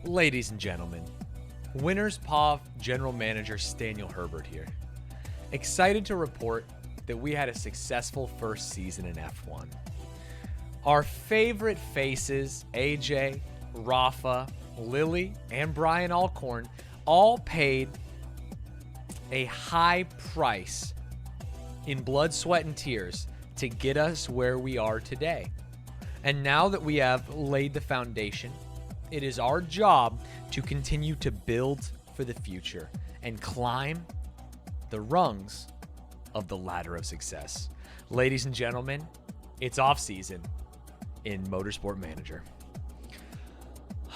Ladies and gentlemen, Winners POV General Manager Staniel Herbert here. Excited to report that we had a successful first season in F1. Our favorite faces, AJ, Rafa, Lily, and Brian Alcorn, all paid a high price in blood, sweat, and tears to get us where we are today. And now that we have laid the foundation, it is our job to continue to build for the future and climb the rungs of the ladder of success. Ladies and gentlemen, it's off season in Motorsport Manager.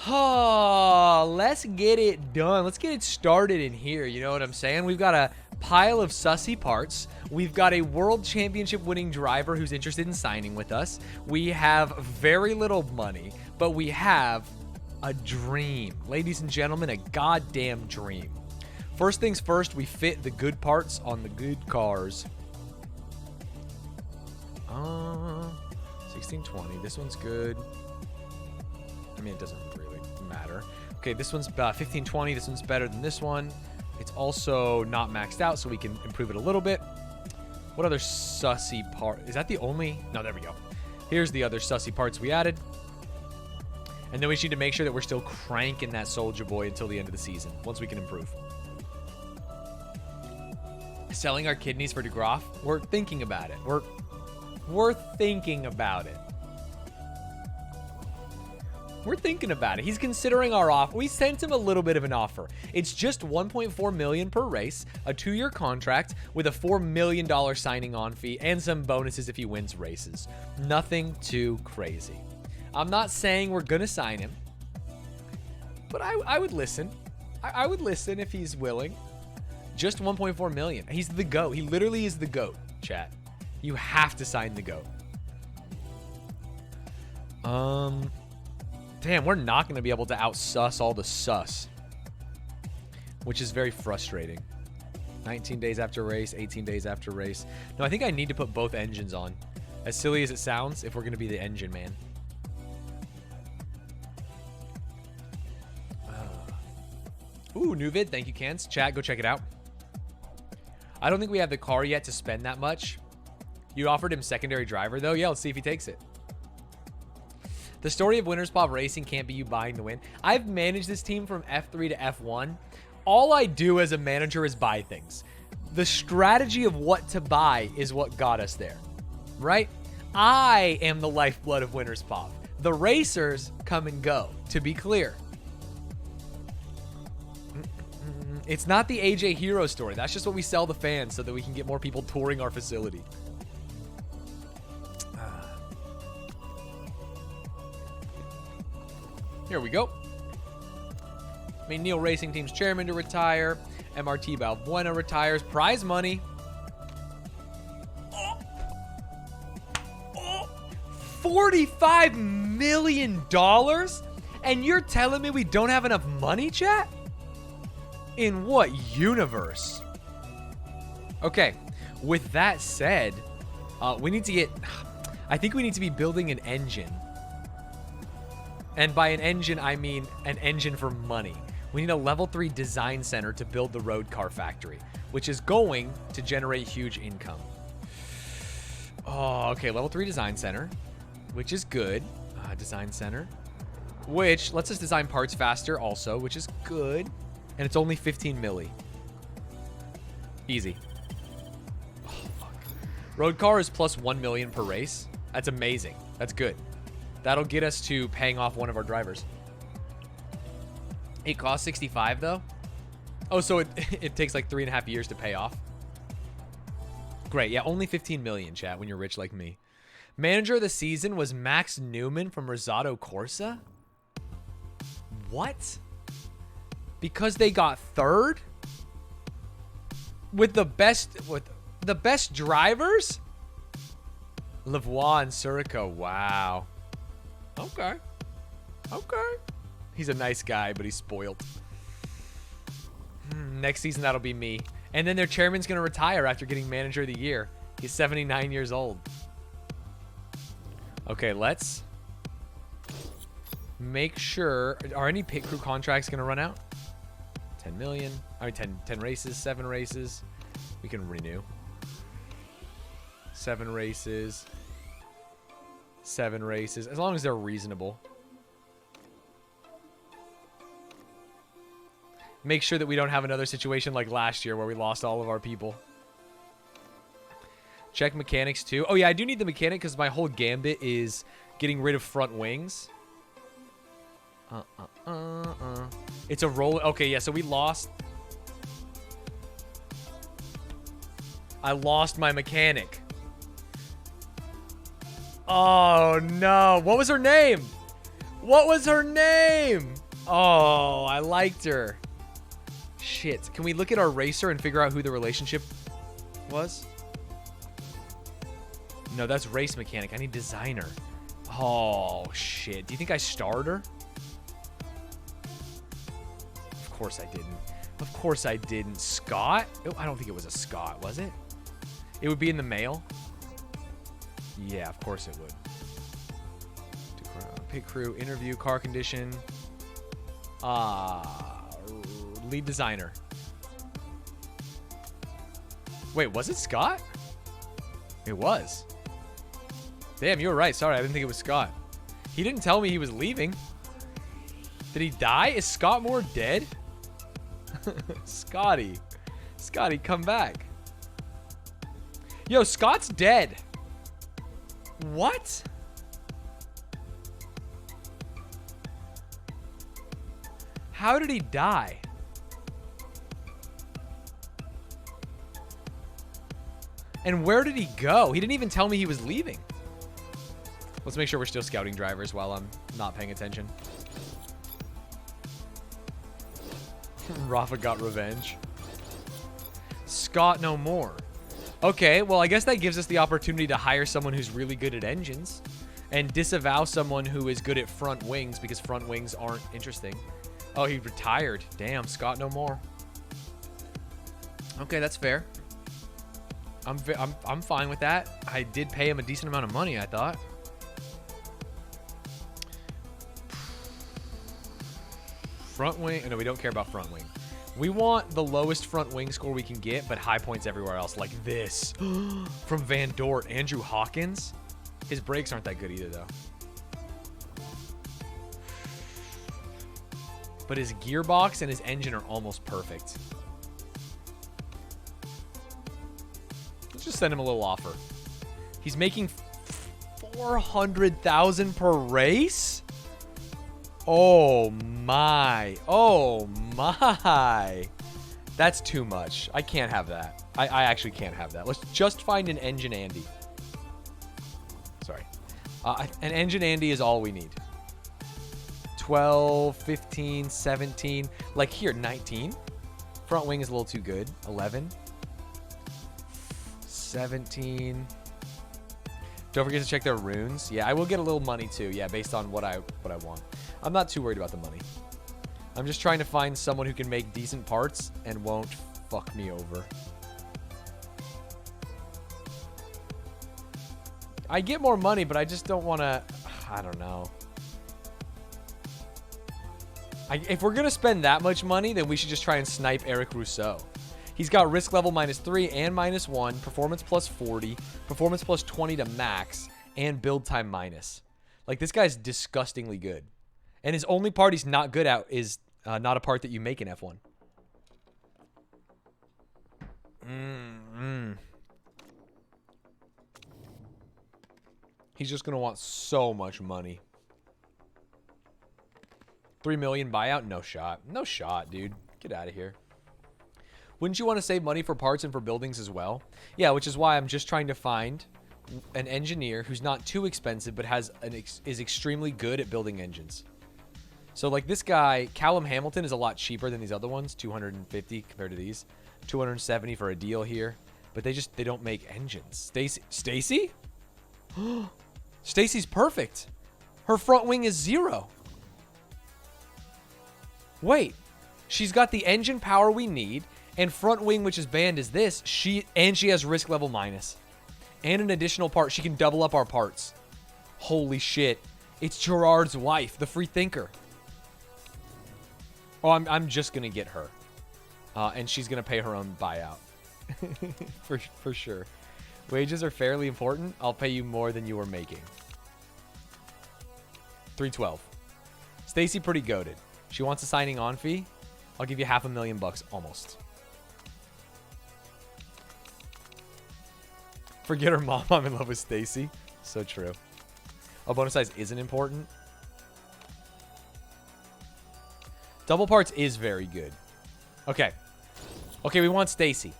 Oh, let's get it done. Let's get it started in here. You know what I'm saying? We've got a pile of sussy parts. We've got a world championship winning driver who's interested in signing with us. We have very little money, but we have a dream. Ladies and gentlemen, a goddamn dream. First things first, we fit the good parts on the good cars. 1620. This one's good. I mean, it doesn't really matter. Okay, this one's 1520. This one's better than this one. It's also not maxed out, so we can improve it a little bit. What other sussy part? Is that the only? No, there we go. Here's the other sussy parts we added. And then we just need to make sure that we're still cranking that Soldier Boy until the end of the season, once we can improve. Selling our kidneys for DeGraff? We're thinking about it. We're thinking about it. We're thinking about it. He's considering our offer. We sent him a little bit of an offer. It's just $1.4 million per race, a 2-year contract with a $4 million signing on fee and some bonuses if he wins races. Nothing too crazy. I'm not saying we're going to sign him, but I would listen. I would listen if he's willing. Just $1.4 million. He's the GOAT. He literally is the GOAT, chat. You have to sign the GOAT. Damn, we're not going to be able to out-suss all the sus, which is very frustrating. 19 days after race, 18 days after race. No, I think I need to put both engines on. As silly as it sounds, if we're going to be the engine man. Ooh, new vid. Thank you, Cans. Chat, go check it out. I don't think we have the car yet to spend that much. You offered him secondary driver, though? Yeah, let's see if he takes it. The story of Winners POV Racing can't be you buying the win. I've managed this team from F3 to F1. All I do as a manager is buy things. The strategy of what to buy is what got us there, right? I am the lifeblood of Winners POV. The racers come and go, to be clear. It's not the AJ hero story. That's just what we sell the fans so that we can get more people touring our facility. Here we go. Neil Racing Team's chairman to retire. MRT Balbuena retires. Prize money. $45 million? And you're telling me we don't have enough money, chat? In what universe? Okay, with that said, we need to get... I think we need to be building an engine. And by an engine, I mean an engine for money. We need a level 3 design center to build the road car factory, which is going to generate huge income. Oh, okay, level 3 design center, which is good. Design center, which lets us design parts faster also, which is good. And it's only 15 milli. Easy. Oh, fuck. Road car is plus 1 million per race. That's amazing. That's good. That'll get us to paying off one of our drivers. It costs 65 though. Oh, so it takes like 3.5 years to pay off. Great. Yeah, only 15 million, chat, when you're rich like me. Manager of the season was Max Newman from Rosado Corsa. What? Because they got third? With the best drivers? Lavoie and Surico. Wow. Okay. Okay. He's a nice guy, but he's spoiled. Next season, that'll be me. And then their chairman's going to retire after getting manager of the year. He's 79 years old. Okay, let's Make sure, are any pit crew contracts going to run out? 10 million. I mean, 10 races, 7 races. We can renew. 7 races. 7 races. As long as they're reasonable. Make sure that we don't have another situation like last year where we lost all of our people. Check mechanics too. Oh yeah, I do need the mechanic because my whole gambit is getting rid of front wings. It's a roll. Okay, yeah, so we lost. I lost my mechanic. Oh no. What was her name? What was her name? Oh, I liked her. Shit. Can we look at our racer and figure out who the relationship was? No, that's race mechanic. I need designer. Oh, shit. Do you think I starred her? Of course I didn't. Of course I didn't. Scott? Oh, I don't think it was a Scott, was it? It would be in the mail? Yeah, of course it would. Pit crew, interview, car condition. Lead designer. Wait, was it Scott? It was. Damn, you were right. Sorry, I didn't think it was Scott. He didn't tell me he was leaving. Did he die? Is Scott Moore dead? Scotty. Scotty, come back. Yo, Scott's dead. What? How did he die? And where did he go? He didn't even tell me he was leaving. Let's make sure we're still scouting drivers while I'm not paying attention. Rafa got revenge. Scott no more. Okay, well, I guess that gives us the opportunity to hire someone who's really good at engines and disavow someone who is good at front wings because front wings aren't interesting. Oh, he retired. Damn, Scott no more. Okay, that's fair. I'm fine with that. I did pay him a decent amount of money, I thought. Front wing. No, we don't care about front wing. We want the lowest front wing score we can get, but high points everywhere else, like this. From Van Dort, Andrew Hawkins. His brakes aren't that good either, though. But his gearbox and his engine are almost perfect. Let's just send him a little offer. He's making 400,000 per race? Oh my. Oh my. That's too much. I can't have that. I actually can't have that. Let's just find an engine Andy. Sorry. An engine Andy is all we need. 12, 15, 17. Like here, 19. Front wing is a little too good. 11. 17. Don't forget to check their runes. Yeah, I will get a little money too. Yeah, based on what I want. I'm not too worried about the money. I'm just trying to find someone who can make decent parts and won't fuck me over. I get more money, but I just don't want to... I don't know. If we're going to spend that much money, then we should just try and snipe Eric Rousseau. He's got risk level -3 and -1, performance plus 40, performance plus 20 to max, and build time minus. Like, this guy's disgustingly good. And his only part he's not good at is not a part that you make in F1. He's just going to want so much money. 3 million buyout? No shot. No shot, dude. Get out of here. Wouldn't you want to save money for parts and for buildings as well? Yeah, which is why I'm just trying to find an engineer who's not too expensive but is extremely good at building engines. So like this guy, Callum Hamilton, is a lot cheaper than these other ones, 250 compared to these. 270 for a deal here. But they don't make engines. Stacy? Stacy's perfect. Her front wing is 0. Wait. She's got the engine power we need, and front wing, which is banned, is this. She has risk level minus. And an additional part. She can double up our parts. Holy shit. It's Gerard's wife, the free thinker. Oh, I'm just going to get her. And she's going to pay her own buyout. for sure. Wages are fairly important. I'll pay you more than you were making. 312. Stacy pretty goated. She wants a signing on fee. I'll give you $500,000 almost. Forget her mom. I'm in love with Stacy. So true. Oh, bonus size isn't important. Double parts is very good. Okay. Okay, we want Stacy.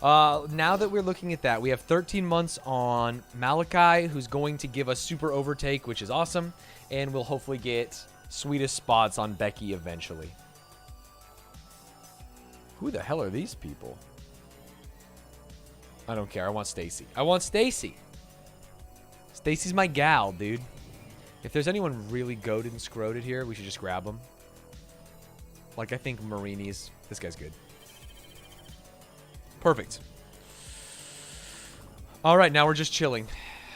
Now that we're looking at that, we have 13 months on Malachi, who's going to give us super overtake, which is awesome. And we'll hopefully get sweetest spots on Becky eventually. Who the hell are these people? I don't care. I want Stacy. I want Stacy. Stacy's my gal, dude. If there's anyone really goated and scroted here, we should just grab them. Like, I think Marini's. This guy's good. Perfect. All right, now we're just chilling.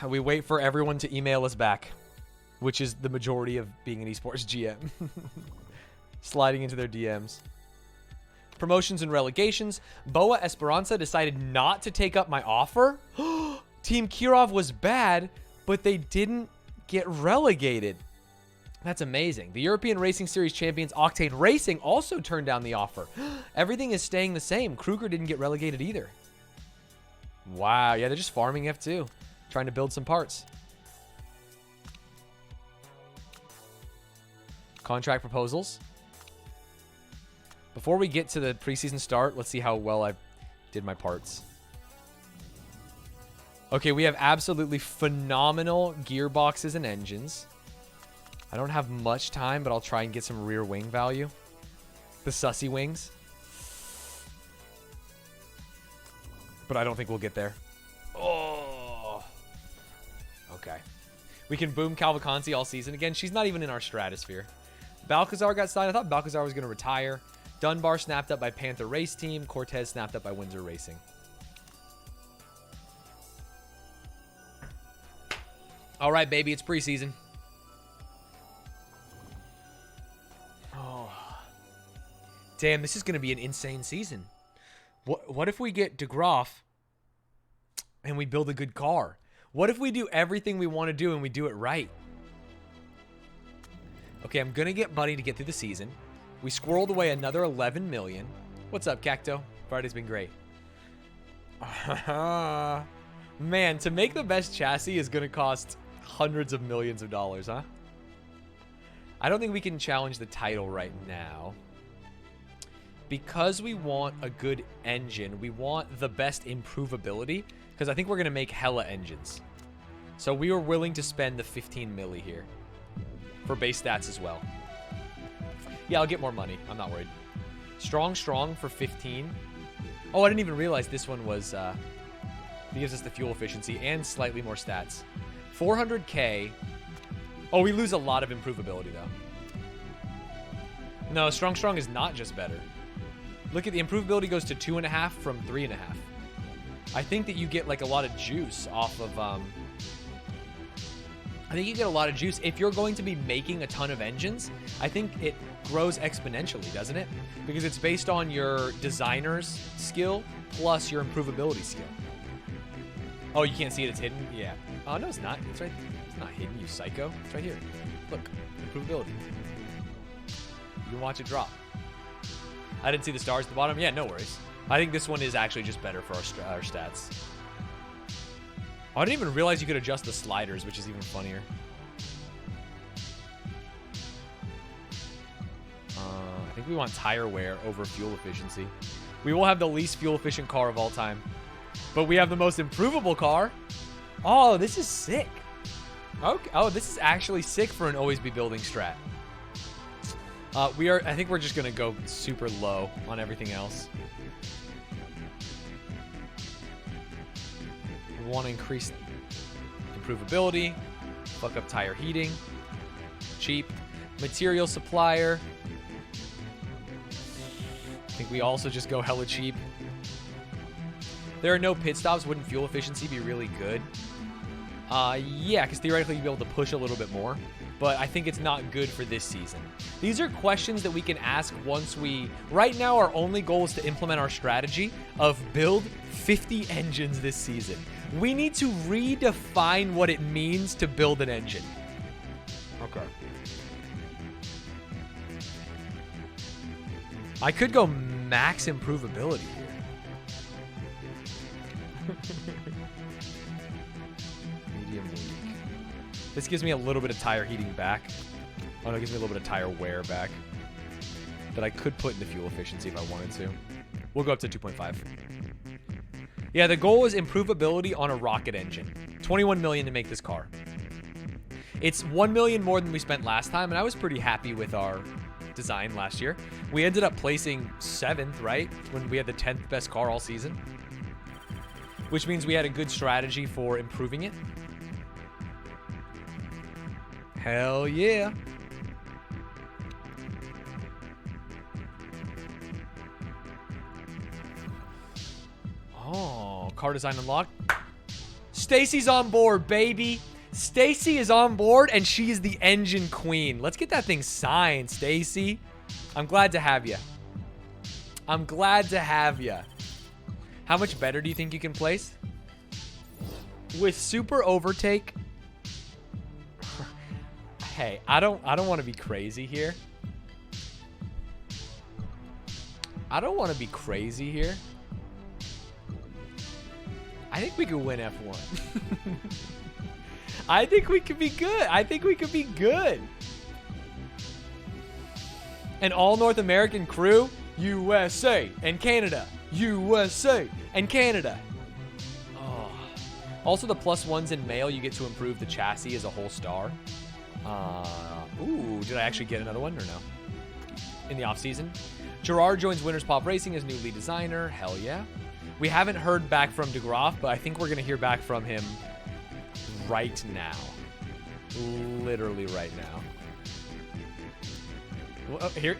We wait for everyone to email us back, which is the majority of being an esports GM. Sliding into their DMs. Promotions and relegations. Boa Esperanza decided not to take up my offer. Team Kirov was bad, but they didn't get relegated. That's amazing. The European Racing Series champions Octane Racing also turned down the offer. Everything is staying the same. Kruger didn't get relegated either. Wow. Yeah, they're just farming F2. Trying to build some parts. Contract proposals. Before we get to the preseason start, let's see how well I did my parts. Okay, we have absolutely phenomenal gearboxes and engines. I don't have much time, but I'll try and get some rear wing value. The sussy wings. But I don't think we'll get there. Oh. Okay. We can boom Calvacanti all season. Again, she's not even in our stratosphere. Balcazar got signed. I thought Balcazar was going to retire. Dunbar snapped up by Panther Race Team. Cortez snapped up by Windsor Racing. All right, baby. It's preseason. Oh. Damn, this is going to be an insane season. What if we get DeGroff and we build a good car? What if we do everything we want to do and we do it right? Okay, I'm going to get Buddy to get through the season. We squirreled away another 11 million. What's up, Cacto? Friday's been great. Man, to make the best chassis is going to cost hundreds of millions of dollars, huh? I don't think we can challenge the title right now. Because we want a good engine, we want the best improvability, because I think we're going to make hella engines. So we were willing to spend the 15 milli here for base stats as well. Yeah, I'll get more money. I'm not worried. Strong for 15. Oh, I didn't even realize this one was... it gives us the fuel efficiency and slightly more stats. 400k. Oh, we lose a lot of improvability, though. No, strong is not just better. Look at the improvability goes to 2.5 from 3.5. I think that you get like a lot of juice off of... I think you get a lot of juice. If you're going to be making a ton of engines, I think it grows exponentially, doesn't it? Because it's based on your designer's skill plus your improvability skill. Oh, you can't see it. It's hidden? Yeah. Oh, no, it's not. It's right. It's not hidden, you psycho. It's right here. Look. Improvability. You can watch it drop. I didn't see the stars at the bottom. Yeah, no worries. I think this one is actually just better for our stats. Oh, I didn't even realize you could adjust the sliders, which is even funnier. I think we want tire wear over fuel efficiency. We will have the least fuel efficient car of all time. But we have the most improvable car. Oh, this is sick. Okay. Oh, this is actually sick for an always be building strat. I think we're just going to go super low on everything else. We want to increase improvability, fuck up tire heating, cheap material supplier. I think we also just go hella cheap. There are no pit stops. Wouldn't fuel efficiency be really good? Yeah, because theoretically you'd be able to push a little bit more. but I think it's not good for this season. These are questions that we can ask once we... Right now, our only goal is to implement our strategy of build 50 engines this season. We need to redefine what it means to build an engine. Okay. I could go max improvability here. Medium weak. This gives me a little bit of tire heating back. Oh no, it gives me a little bit of tire wear back that I could put into fuel efficiency if I wanted to. We'll go up to 2.5. Yeah, the goal is improvability on a rocket engine. 21 million to make this car. It's 1 million more than we spent last time, and I was pretty happy with our design last year. We ended up placing 7th, right? When we had the 10th best car all season. Which means we had a good strategy for improving it. Hell yeah. Oh, car design unlocked. Stacy's on board, baby. Stacy is on board, and she is the engine queen. Let's get that thing signed, Stacy. I'm glad to have you. I'm glad to have you. How much better do you think you can place? With super overtake. Hey, I don't want to be crazy here. I don't want to be crazy here. I think we could win F1. I think we could be good. I think we could be good. An all North American crew, USA and Canada. USA and Canada. Oh. Also, the +1s in mail, you get to improve the chassis as a whole star. Ooh, did I actually get another one or no? In the off season. Gerard joins Winners Pop Racing as new lead designer. Hell yeah. We haven't heard back from DeGraff, but I think we're going to hear back from him right now. Literally right now.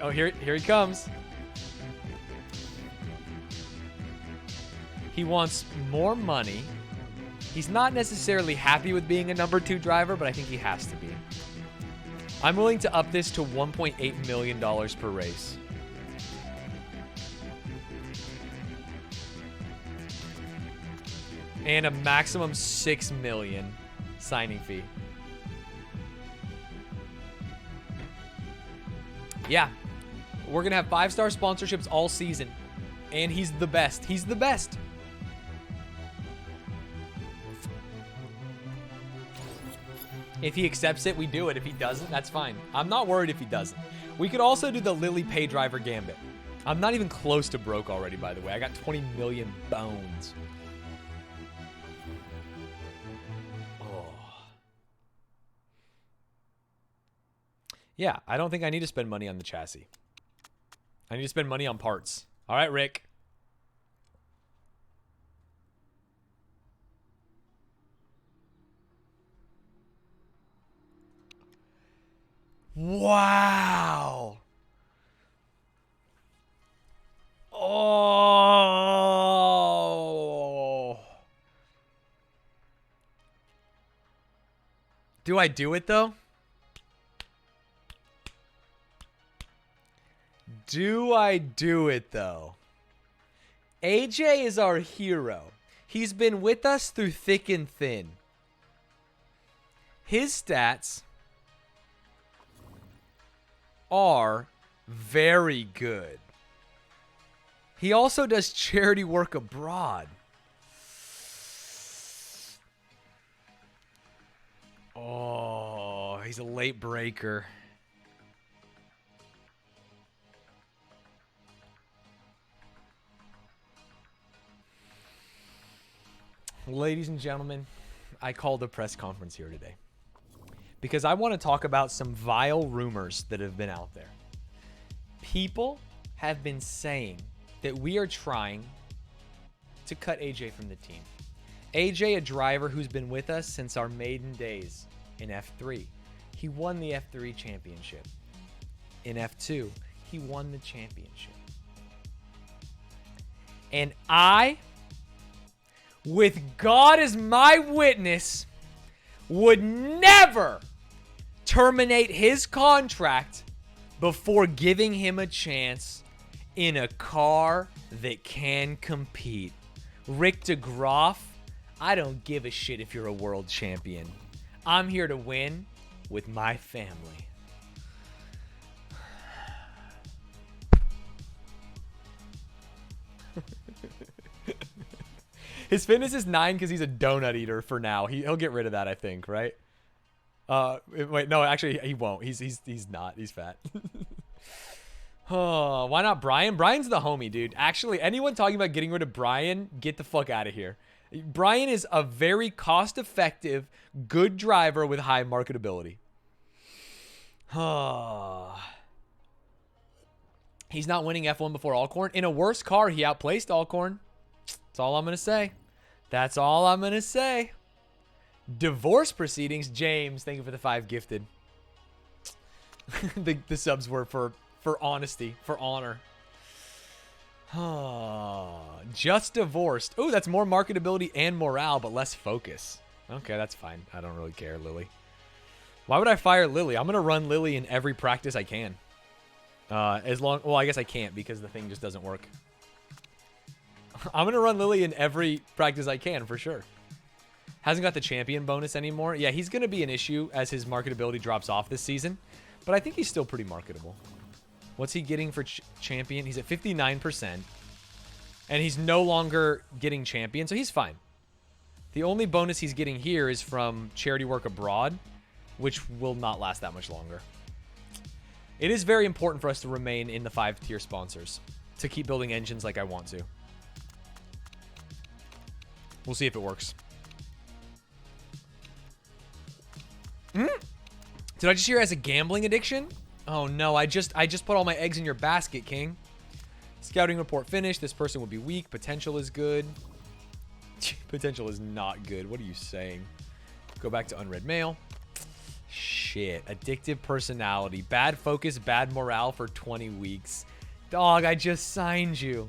Oh, here he comes. He wants more money. He's not necessarily happy with being a number 2 driver, but I think he has to be. I'm willing to up this to $1.8 million per race. And a maximum $6 million signing fee. Yeah. We're going to have 5-star sponsorships all season. And he's the best. He's the best. If he accepts it, we do it. If he doesn't, that's fine. I'm not worried if he doesn't. We could also do the Lily Pay Driver Gambit. I'm not even close to broke already, by the way. I got 20 million bones. Yeah, I don't think I need to spend money on the chassis. I need to spend money on parts. All right, Rick. Wow. Oh. Do I do it, though? Do I do it, though? AJ is our hero. He's been with us through thick and thin. His stats are very good. He also does charity work abroad. Oh, he's a late breaker. Ladies and gentlemen, I called a press conference here today because I want to talk about some vile rumors that have been out there. People have been saying that we are trying to cut AJ from the team. AJ, a driver who's been with us since our maiden days in F3. He won the F3 championship. In F2, he won the championship. And I, with God as my witness, would never terminate his contract before giving him a chance in a car that can compete. Rick DeGroff, I don't give a shit if you're a world champion. I'm here to win with my family. His fitness is 9 because he's a donut eater for now. He'll get rid of that, I think, right? Wait, no, actually, he won't. He's not. He's fat. Oh, why not Brian? Brian's the homie, dude. Actually, anyone talking about getting rid of Brian, get the fuck out of here. Brian is a very cost-effective, good driver with high marketability. He's not winning F1 before Alcorn. In a worse car, he outplaced Alcorn. That's all I'm going to say. That's all I'm going to say. Divorce proceedings. James, thank you for the 5 gifted. the subs were for honesty, for honor. Just divorced. Oh, that's more marketability and morale, but less focus. Okay, that's fine. I don't really care, Lily. Why would I fire Lily? I'm going to run Lily in every practice I can. Well, I guess I can't because the thing just doesn't work. I'm going to run Lily in every practice I can, for sure. Hasn't got the champion bonus anymore. Yeah, he's going to be an issue as his marketability drops off this season. But I think he's still pretty marketable. What's he getting for champion? He's at 59%. And he's no longer getting champion, so he's fine. The only bonus he's getting here is from charity work abroad, which will not last that much longer. It is very important for us to remain in the 5-tier sponsors to keep building engines like I want to. We'll see if it works. Did I just hear it as a gambling addiction? Oh no, I just put all my eggs in your basket, King. Scouting report finished. This person would be weak. Potential is good. Potential is not good. What are you saying? Go back to unread mail. Shit. Addictive personality. Bad focus, bad morale for 20 weeks. Dog, I just signed you.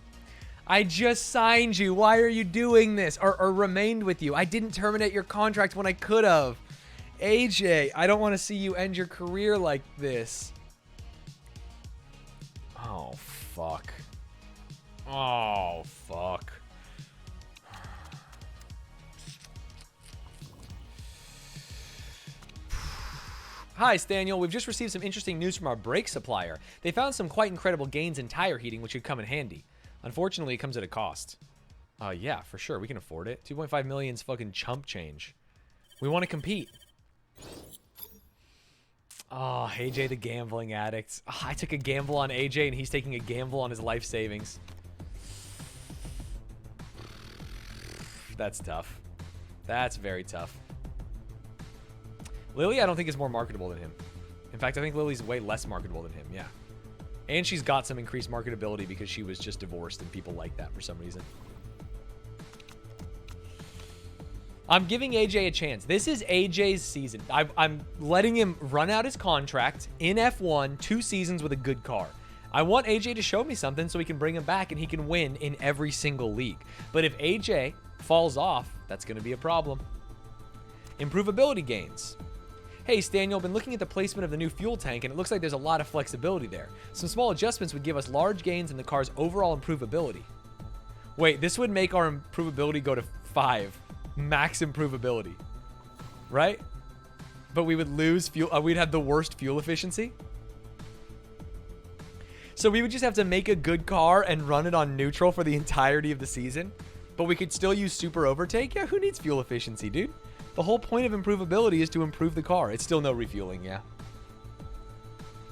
I just signed you. Why are you doing this? Or remained with you? I didn't terminate your contract when I could have. AJ, I don't want to see you end your career like this. Oh, fuck. Oh, fuck. Hi, Staniel. We've just received some interesting news from our brake supplier. They found some quite incredible gains in tire heating, which could come in handy. Unfortunately, it comes at a cost. Yeah, for sure. We can afford it. 2.5 million's fucking chump change. We want to compete. Oh, AJ the gambling addict. Oh, I took a gamble on AJ, and he's taking a gamble on his life savings. That's tough. That's very tough. Lily, I don't think is more marketable than him. In fact, I think Lily's way less marketable than him, yeah. And she's got some increased marketability because she was just divorced and people like that for some reason. I'm giving AJ a chance. This is AJ's season. I'm letting him run out his contract in F1, 2 seasons with a good car. I want AJ to show me something so we can bring him back and he can win in every single league. But if AJ falls off, that's going to be a problem. Improvability gains. Hey, Staniel, been looking at the placement of the new fuel tank, and it looks like there's a lot of flexibility there. Some small adjustments would give us large gains in the car's overall improvability. Wait, this would make our improvability go to 5. Max improvability. Right? But we would lose fuel. We'd have the worst fuel efficiency. So we would just have to make a good car and run it on neutral for the entirety of the season. But we could still use super overtake? Yeah, who needs fuel efficiency, dude? The whole point of improvability is to improve the car. It's still no refueling, yeah.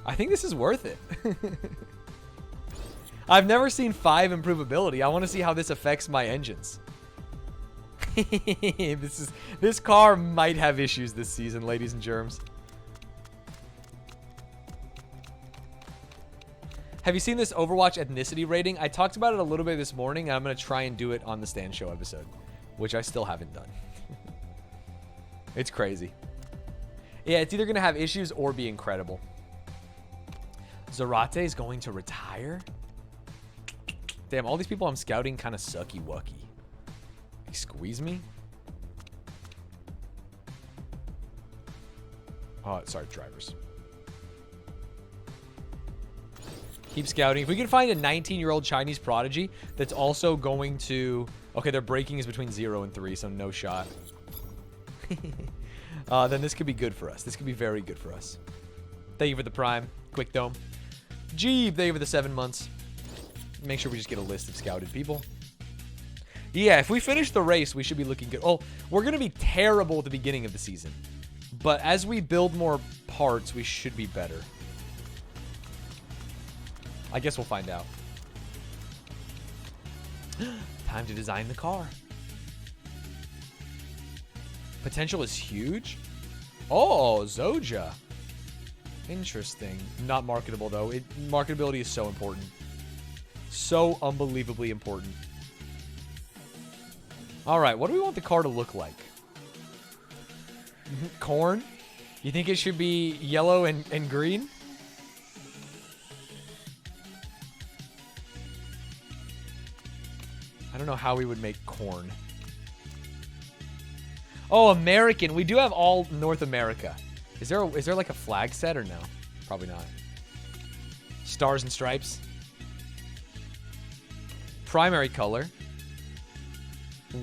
I think this is worth it. I've never seen 5 improvability. I want to see how this affects my engines. This car might have issues this season, ladies and germs. Have you seen this Overwatch ethnicity rating? I talked about it a little bit this morning, and I'm going to try and do it on the Stanz Show episode, which I still haven't done. It's crazy. Yeah, it's either going to have issues or be incredible. Zarate is going to retire? Damn, all these people I'm scouting kind of sucky-wucky. Squeeze me? Sorry, drivers. Keep scouting. If we can find a 19-year-old Chinese prodigy that's also going to... Okay, their braking is between 0 and 3, so no shot. Then this could be good for us. This could be very good for us. Thank you for the Prime. Quick Dome. Jeeb, thank you for the 7 months. Make sure we just get a list of scouted people. Yeah, if we finish the race, we should be looking good. Oh, we're going to be terrible at the beginning of the season. But as we build more parts, we should be better. I guess we'll find out. Time to design the car. Potential is huge. Oh, Zoja. Interesting. Not marketable, though. Marketability is so important. So unbelievably important. All right, what do we want the car to look like? Corn? You think it should be yellow and green? I don't know how we would make corn. Oh, American. We do have all North America. Is there like a flag set or no? Probably not. Stars and stripes. Primary color.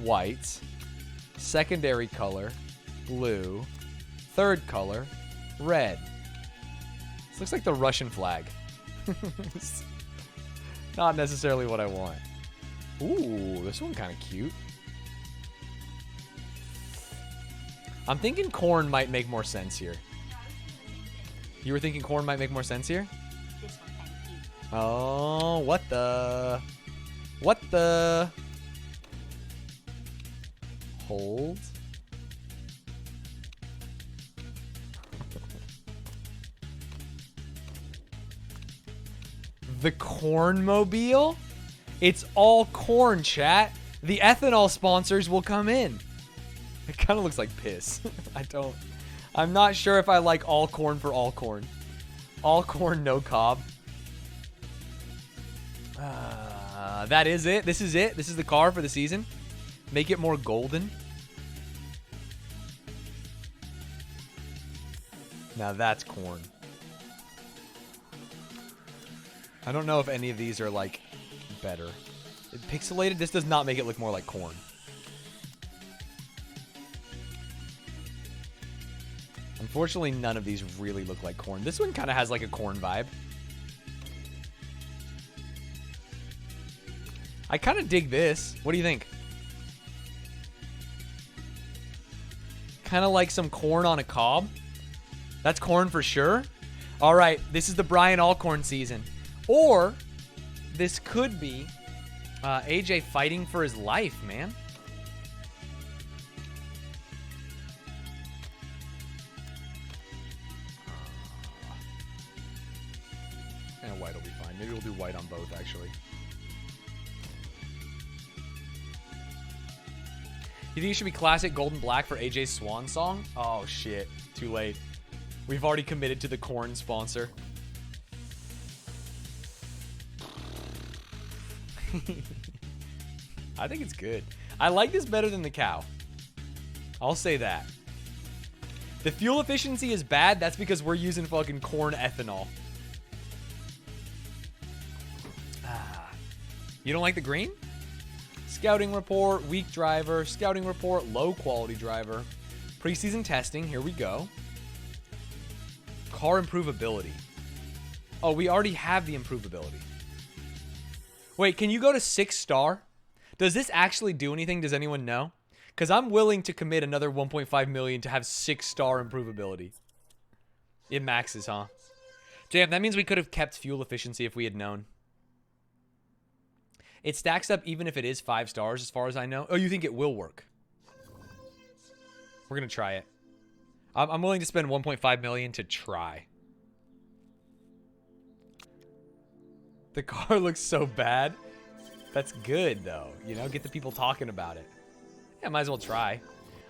White. Secondary color. Blue. Third color. Red. This looks like the Russian flag. Not necessarily what I want. Ooh, this one kind of cute. I'm thinking corn might make more sense here. You were thinking corn might make more sense here? This one kind of cute. Oh, what the? What the? Hold. The Cornmobile? It's all corn, chat. The ethanol sponsors will come in. It kind of looks like piss. I'm not sure if I like all corn for all corn. All corn, no cob. That is it. This is it. This is the car for the season. Make it more golden. Now that's corn. I don't know if any of these are like better. Pixelated, this does not make it look more like corn. Unfortunately, none of these really look like corn. This one kind of has like a corn vibe. I kind of dig this. What do you think? Kind of like some corn on a cob. That's corn for sure. All right, this is the Brian Alcorn season. Or this could be AJ fighting for his life, man. And white will be fine. Maybe we'll do white on both, actually. You think it should be classic gold and black for AJ's Swan song? Oh, shit. Too late. We've already committed to the corn sponsor. I think it's good. I like this better than the cow. I'll say that. The fuel efficiency is bad. That's because we're using fucking corn ethanol. You don't like the green? Scouting report, weak driver. Scouting report, low quality driver. Preseason testing, here we go. Car improvability. Oh, we already have the improvability. Wait, can you go to 6-star? Does this actually do anything? Does anyone know? Because I'm willing to commit another 1.5 million to have 6-star improvability. It maxes, huh? Damn, that means we could have kept fuel efficiency if we had known. It stacks up even if it is 5 stars, as far as I know. Oh, you think it will work? We're going to try it. I'm willing to spend 1.5 million to try. The car looks so bad. That's good, though. You know, get the people talking about it. Yeah, might as well try.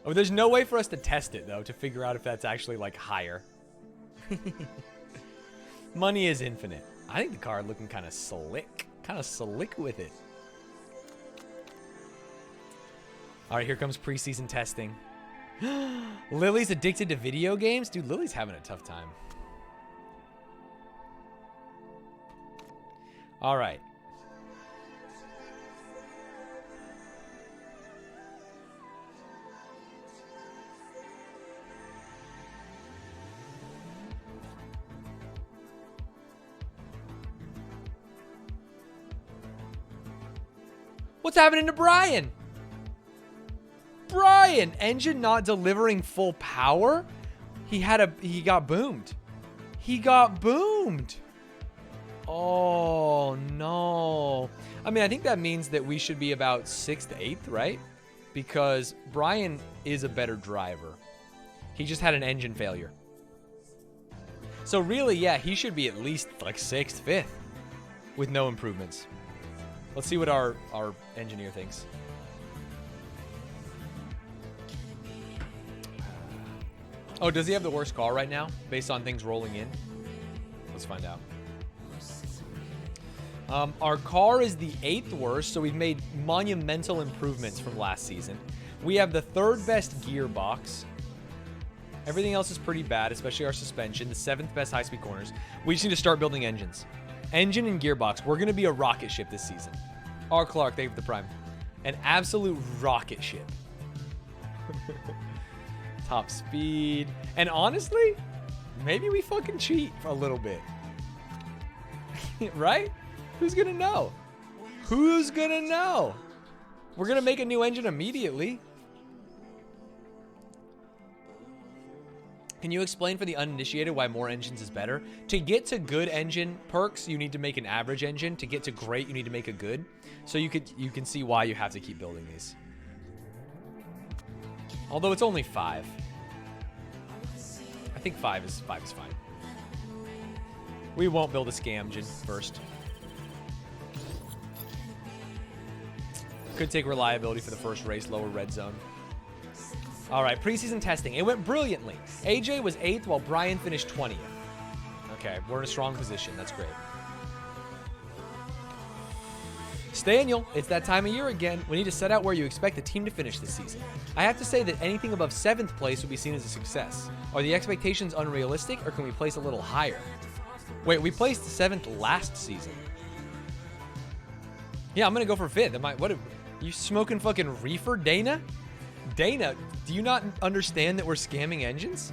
Oh, there's no way for us to test it, though, to figure out if that's actually, like, higher. Money is infinite. I think the car looking kind of slick. Kind of slick with it. All right, here comes preseason testing. Lily's addicted to video games? Dude, Lily's having a tough time. All right. What's happening to Brian? Brian, engine not delivering full power? He got boomed. He got boomed. Oh, no. I mean, I think that means that we should be about 6th to 8th, right? Because Brian is a better driver. He just had an engine failure. So really, yeah, he should be at least like 6th, 5th with no improvements. Let's see what our engineer thinks. Oh, does he have the worst car right now based on things rolling in? Let's find out. Our car is the 8th worst, so we've made monumental improvements from last season. We have the 3rd best gearbox. Everything else is pretty bad, especially our suspension. The 7th best high-speed corners. We just need to start building engines. Engine and gearbox. We're going to be a rocket ship this season. R. Clark, thank you for the prime. An absolute rocket ship. Top speed. And honestly, maybe we fucking cheat for a little bit. Right? Who's going to know? Who's going to know? We're going to make a new engine immediately. Can you explain for the uninitiated why more engines is better? To get to good engine perks, you need to make an average engine. To get to great, you need to make a good. So you can see why you have to keep building these. Although it's only 5. I think 5 is fine. We won't build a scam engine first. Could take reliability for the first race, lower red zone. All right, preseason testing. It went brilliantly. AJ was 8th while Brian finished 20th. Okay, we're in a strong position. That's great. Staniel, it's that time of year again. We need to set out where you expect the team to finish this season. I have to say that anything above 7th place would be seen as a success. Are the expectations unrealistic, or can we place a little higher? Wait, we placed 7th last season. Yeah, I'm going to go for 5th. What? You smoking fucking reefer, Dana? Dana, do you not understand that we're scamming engines?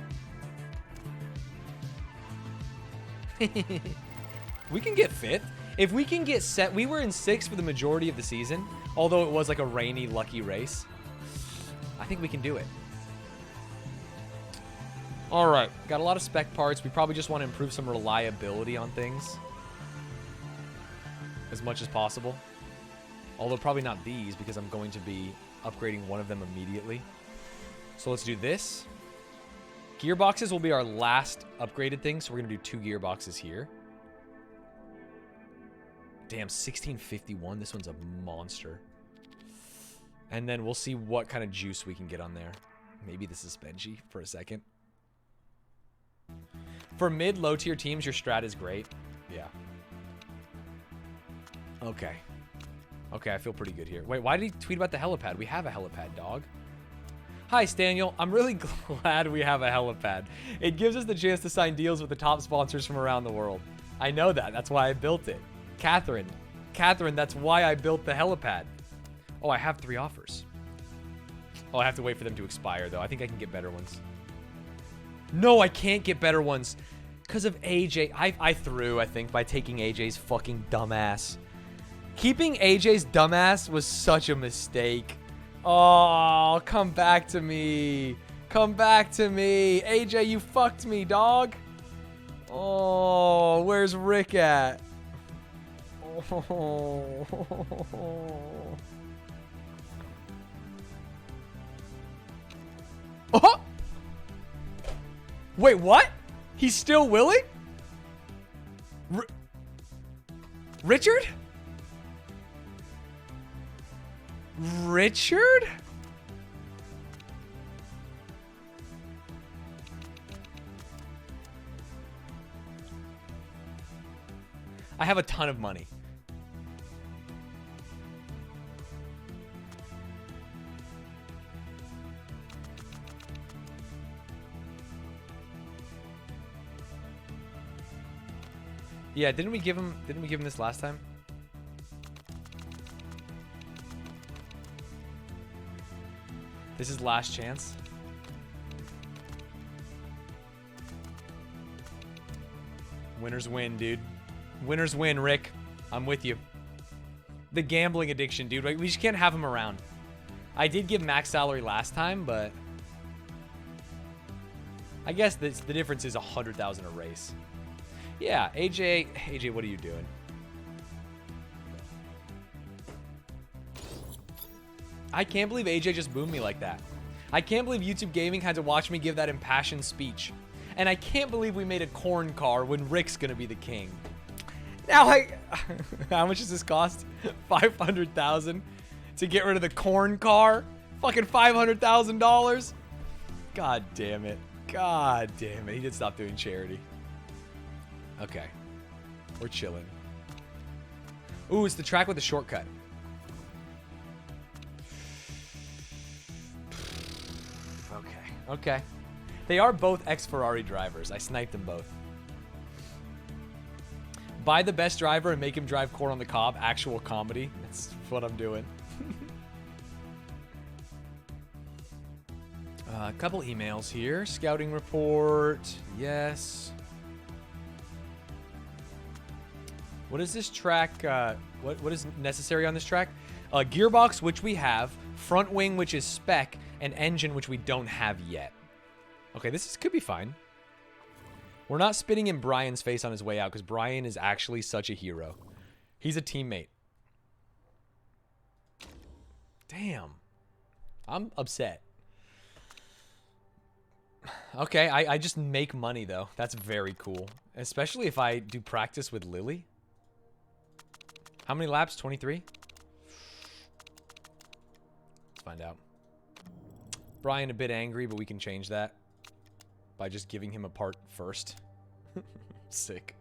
We can get 5th. If we can get set, we were in 6th for the majority of the season, although it was like a rainy, lucky race. I think we can do it. All right, got a lot of spec parts. We probably just want to improve some reliability on things as much as possible. Although probably not these, because I'm going to be upgrading one of them immediately. So let's do this. Gearboxes will be our last upgraded thing, so we're going to do 2 gearboxes here. Damn, 1651. This one's a monster. And then we'll see what kind of juice we can get on there. Maybe the suspension for a second. For mid-low tier teams, your strat is great. Yeah. Okay. Okay, I feel pretty good here. Wait, why did he tweet about the helipad? We have a helipad, dog. Hi, Staniel. I'm really glad we have a helipad. It gives us the chance to sign deals with the top sponsors from around the world. I know that. That's why I built it. Catherine, that's why I built the helipad. Oh, I have 3 offers. Oh, I have to wait for them to expire, though. I think I can get better ones. No, I can't get better ones because of AJ. I threw, I think, by taking AJ's fucking dumbass. Keeping AJ's dumbass was such a mistake. Oh, come back to me. Come back to me. AJ, you fucked me, dog. Oh, where's Rick at? Oh. Oh! Wait, what? He's still willing? Richard? Richard? I have a ton of money. Yeah, didn't we give him this last time? This is last chance. Winners win, dude. Winners win, Rick. I'm with you. The gambling addiction, dude. We just can't have him around. I did give max salary last time, but I guess the difference is 100,000 a race. Yeah, AJ, what are you doing? I can't believe AJ just boomed me like that. I can't believe YouTube Gaming had to watch me give that impassioned speech. And I can't believe we made a corn car when Rick's gonna be the king. Now how much does this cost? 500,000 to get rid of the corn car? Fucking $500,000? God damn it. God damn it. He did stop doing charity. Okay. We're chilling. Ooh, it's the track with the shortcut. Okay. They are both ex-Ferrari drivers. I sniped them both. Buy the best driver and make him drive corn on the cob. Actual comedy. That's what I'm doing. A couple emails here. Scouting report. Yes. What is this track? What is necessary on this track? Gearbox, which we have. Front wing, which is spec. And engine, which we don't have yet. Okay, could be fine. We're not spitting in Brian's face on his way out because Brian is actually such a hero. He's a teammate. Damn. I'm upset. Okay, I just make money, though. That's very cool. Especially if I do practice with Lily. How many laps? 23? Let's find out. Brian a bit angry, but we can change that by just giving him a part first. Sick.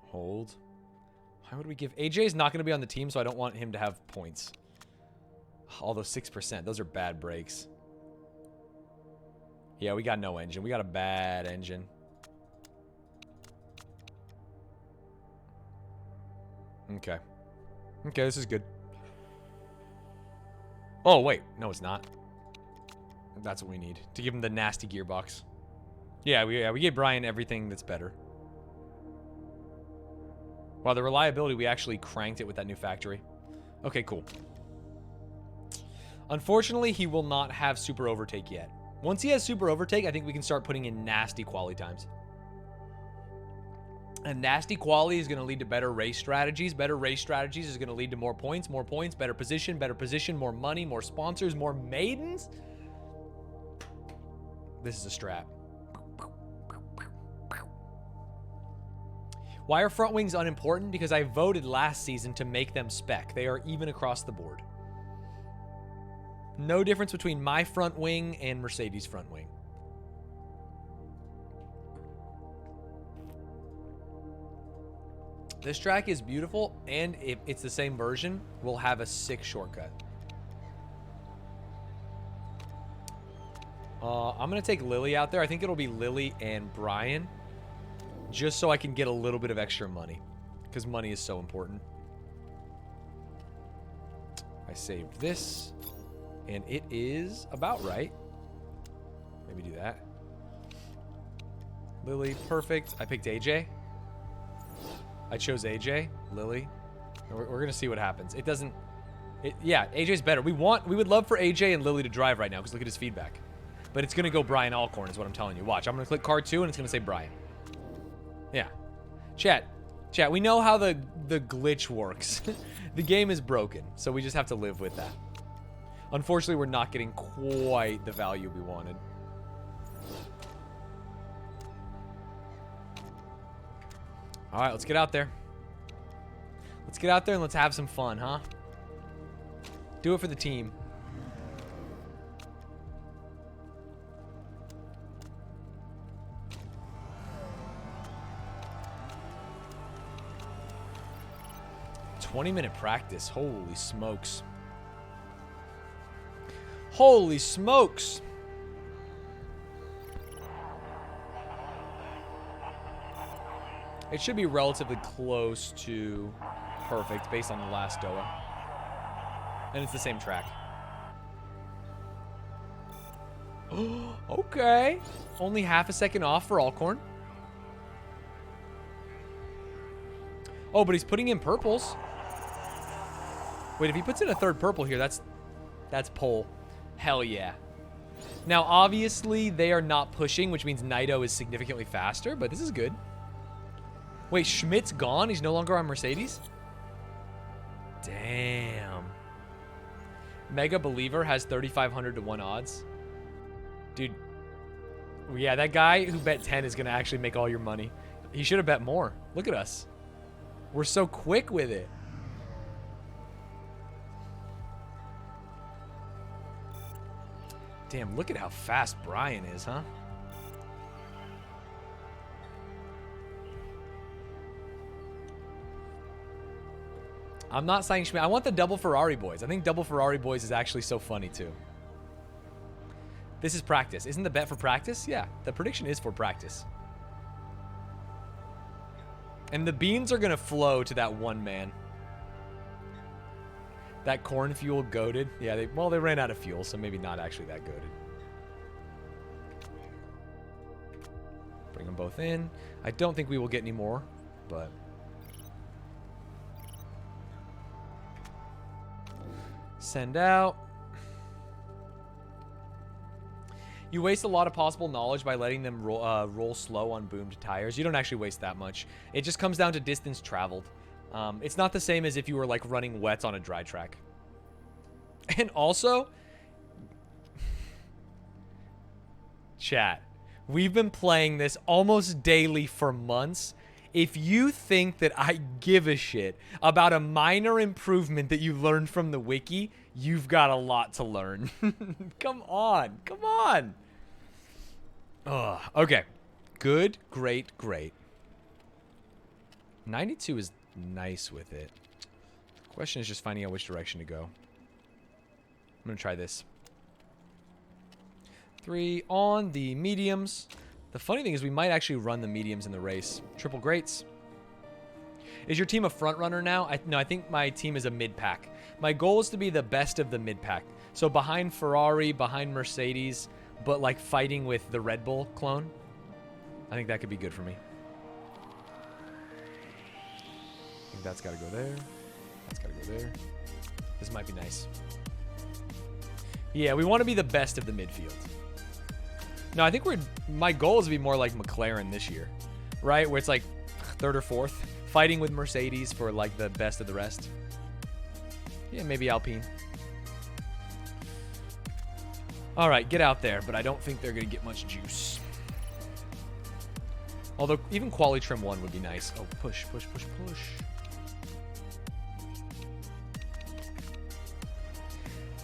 Hold. Why would we give... AJ's not going to be on the team, so I don't want him to have points. Although 6%, those are bad breaks. Yeah, we got no engine. We got a bad engine. Okay. Okay, this is good. Oh, wait. No, it's not. That's what we need. To give him the nasty gearbox. Yeah, we gave Brian everything that's better. Wow, the reliability, we actually cranked it with that new factory. Okay, cool. Unfortunately, he will not have super overtake yet. Once he has super overtake, I think we can start putting in nasty quality times. And nasty quality is going to lead to better race strategies. Better race strategies is going to lead to more points, better position, more money, more sponsors, more maidens. This is a strat. Why are front wings unimportant? Because I voted last season to make them spec. They are even across the board. No difference between my front wing and Mercedes' front wing. This track is beautiful, and if it's the same version, we'll have a sick shortcut. I'm going to take Lily out there. I think it'll be Lily and Brian, just so I can get a little bit of extra money, because money is so important. I saved this, and it is about right. Maybe do that. Lily, perfect. I picked AJ. I chose AJ, Lily. We're going to see what happens. It doesn't... yeah, AJ's better. We would love for AJ and Lily to drive right now, because look at his feedback. But it's going to go Brian Alcorn is what I'm telling you. Watch, I'm going to click car 2, and it's going to say Brian. Yeah. Chat, we know how the glitch works. The game is broken, so we just have to live with that. Unfortunately, we're not getting quite the value we wanted. All right, let's get out there. Let's get out there and let's have some fun, huh? Do it for the team. "20-minute practice. Holy smokes. Holy smokes. It should be relatively close to perfect based on the last Doha. And it's the same track. Okay. Only half a second off for Alcorn. Oh, but he's putting in purples. Wait, if he puts in a third purple here, that's pole. Hell yeah. Now, obviously, they are not pushing, which means Naito is significantly faster, but this is good. Wait, Schmidt's gone? He's no longer on Mercedes? Damn. Mega Believer has 3,500 to 1 odds. Dude. Yeah, that guy who bet 10 is going to actually make all your money. He should have bet more. Look at us. We're so quick with it. Damn, look at how fast Brian is, huh? I'm not saying Schmidt. I want the double Ferrari boys. I think double Ferrari boys is actually so funny, too. This is practice. Isn't the bet for practice? Yeah, the prediction is for practice. And the beans are going to flow to that one man. That corn fuel goated. Yeah, they ran out of fuel, so maybe not actually that goated. Bring them both in. I don't think we will get any more, but... Send out. You waste a lot of possible knowledge by letting them roll slow on boomed tires. You don't actually waste that much. It just comes down to distance traveled. It's not the same as if you were like running wets on a dry track. And also, chat, we've been playing this almost daily for months. If you think that I give a shit about a minor improvement that you learned from the wiki, you've got a lot to learn. Come on. Come on. Ugh. Okay. Good. Great. Great. 92 is nice with it. Question is just finding out which direction to go. I'm going to try this. 3 on the mediums. The funny thing is we might actually run the mediums in the race. Triple greats. Is your team a front runner now? No, I think my team is a mid-pack. My goal is to be the best of the mid-pack. So behind Ferrari, behind Mercedes, but like fighting with the Red Bull clone. I think that could be good for me. I think that's got to go there. That's got to go there. This might be nice. Yeah, we want to be the best of the midfield. No, I think my goal is to be more like McLaren this year, right? Where it's like 3rd or 4th, fighting with Mercedes for like the best of the rest. Yeah, maybe Alpine. All right, get out there, but I don't think they're going to get much juice. Although even quali trim 1 would be nice. Oh, push, push, push, push.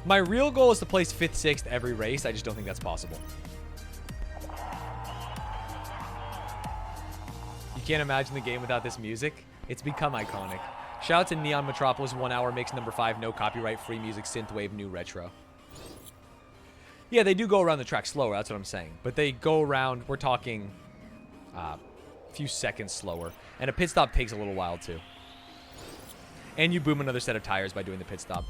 My real goal is to place 5th, 6th every race. I just don't think that's possible. You can't imagine the game without this music. It's become iconic. Shout out to Neon Metropolis 1 hour mix number 5. No copyright, free music, synthwave, new retro. Yeah, they do go around the track slower. That's what I'm saying. But they go around, we're talking a few seconds slower. And a pit stop takes a little while too. And you boom another set of tires by doing the pit stop.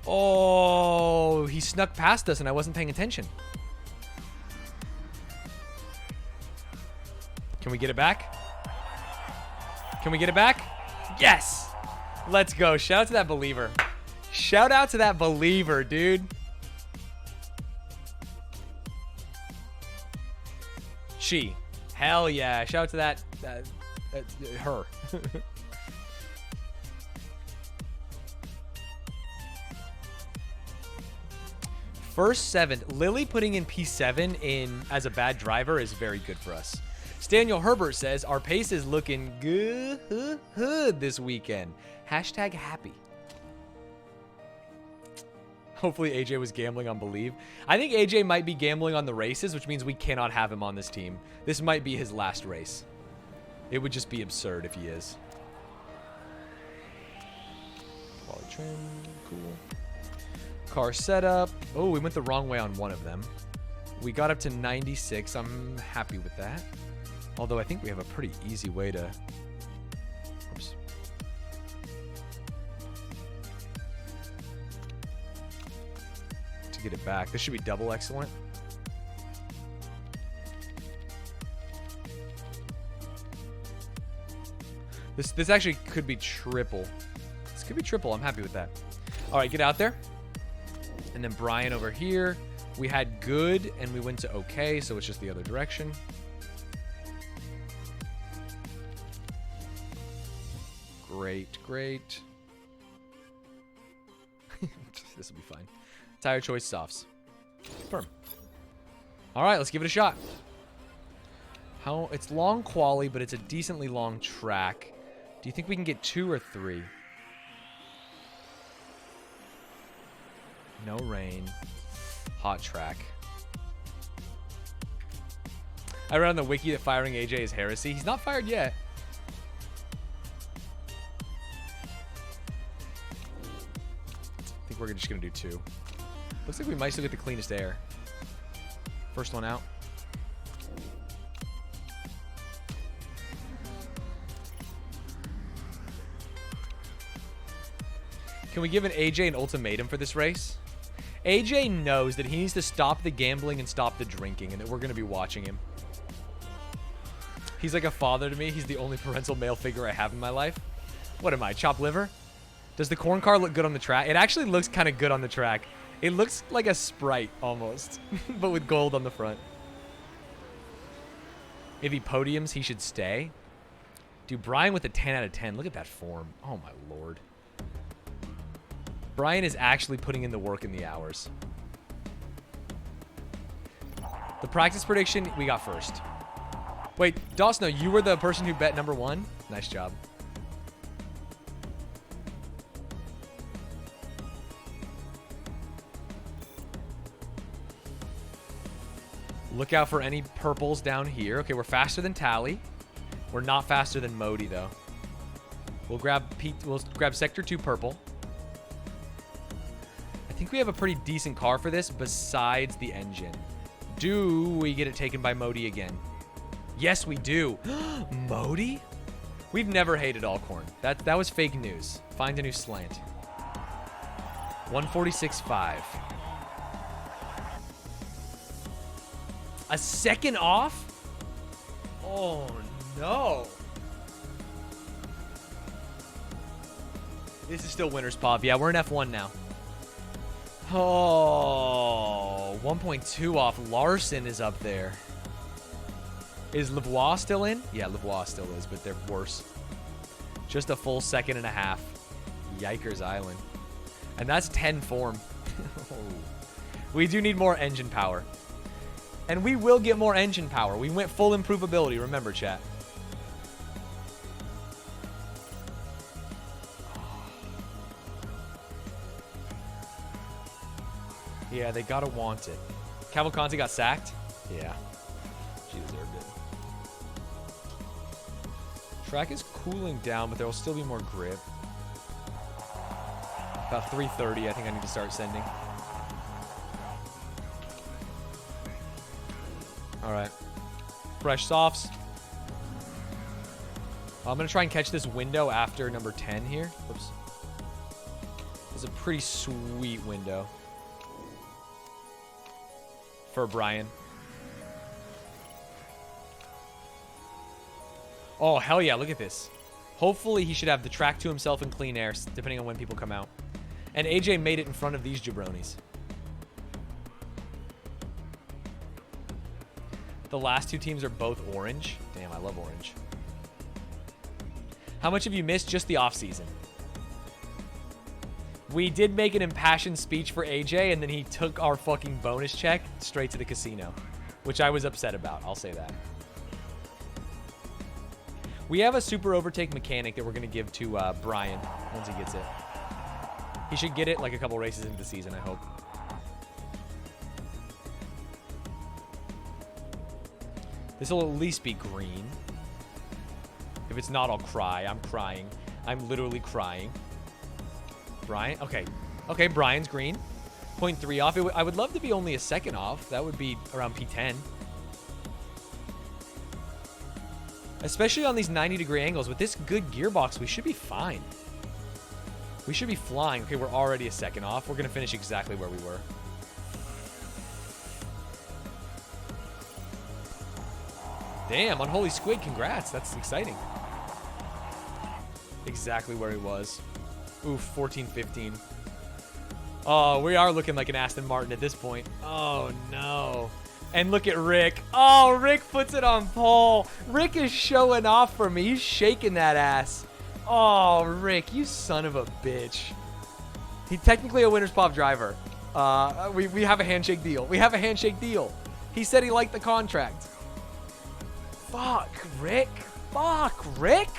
Oh, he snuck past us and I wasn't paying attention. Can we get it back? Can we get it back? Yes! Let's go. Shout out to that believer. Shout out to that believer, dude. She. Hell yeah. Shout out to that her. First 7. Lily putting in P7 in as a bad driver is very good for us. Daniel Herbert says, our pace is looking good this weekend. Hashtag happy. Hopefully AJ was gambling on Believe. I think AJ might be gambling on the races, which means we cannot have him on this team. This might be his last race. It would just be absurd if he is. Quality trim, cool. Car setup. Oh, we went the wrong way on one of them. We got up to 96. I'm happy with that. Although I think we have a pretty easy way to... Oops. To get it back. This should be double excellent. This actually could be triple. This could be triple. I'm happy with that. All right, get out there. And then Brian over here. We had good, and we went to okay, so it's just the other direction. Great, great. This will be fine. Tire choice softs. Firm. All right, let's give it a shot. It's long quali, but it's a decently long track. Do you think we can get 2 or 3? No rain. Hot track. I read on the wiki that firing AJ is heresy. He's not fired yet. I think we're just going to do 2. Looks like we might still get the cleanest air. First one out. Can we give AJ an ultimatum for this race? AJ knows that he needs to stop the gambling and stop the drinking, and that we're going to be watching him. He's like a father to me. He's the only parental male figure I have in my life. What am I, chopped liver? Does the corn car look good on the track? It actually looks kind of good on the track. It looks like a Sprite almost, but with gold on the front. If he podiums, he should stay. Dude, Brian with a 10 out of 10. Look at that form. Oh, my Lord. Brian is actually putting in the work in the hours. The practice prediction, we got first. Wait, Dawson, you were the person who bet number 1? Nice job. Look out for any purples down here. Okay, we're faster than Tally. We're not faster than Modi, though. We'll grab sector 2 purple. I think we have a pretty decent car for this besides the engine. Do we get it taken by Modi again? Yes, we do. Modi? We've never hated Alcorn. That was fake news. Find a new slant. 146.5. A second off? Oh, no. This is still winner's pop. Yeah, we're in F1 now. Oh, 1.2 off. Larson is up there. Is Lavoie still in? Yeah, Lavoie still is, but they're worse. Just a full second and a half. Yikers Island. And that's 10 form. We do need more engine power. And we will get more engine power. We went full improvability, remember, chat. Yeah, they gotta want it. Cavalcanti got sacked? Yeah. She deserved it. Track is cooling down, but there will still be more grip. About 3:30, I think I need to start sending. Alright. Fresh softs. I'm going to try and catch this window after number 10 here. Whoops. It's a pretty sweet window. For Brian. Oh, hell yeah. Look at this. Hopefully he should have the track to himself and clean air, depending on when people come out. And AJ made it in front of these jabronis. The last 2 teams are both orange. Damn, I love orange. How much have you missed? Just the offseason. We did make an impassioned speech for AJ, and then he took our fucking bonus check straight to the casino, which I was upset about. I'll say that. We have a super overtake mechanic that we're going to give to Brian once he gets it. He should get it like a couple races into the season, I hope. This will at least be green. If it's not, I'll cry. I'm crying. I'm literally crying. Brian? Okay. Okay, Brian's green. 0.3 off. I would love to be only a second off. That would be around P10. Especially on these 90-degree angles. With this good gearbox, we should be fine. We should be flying. Okay, we're already a second off. We're going to finish exactly where we were. Damn, Unholy Squid, congrats. That's exciting. Exactly where he was. Oof, 14, 15. Oh, we are looking like an Aston Martin at this point. Oh, no. And look at Rick. Oh, Rick puts it on pole. Rick is showing off for me. He's shaking that ass. Oh, Rick, you son of a bitch. He's technically a Winners Pop driver. We have a handshake deal. We have a handshake deal. He said he liked the contract. Fuck, Rick. Fuck, Rick.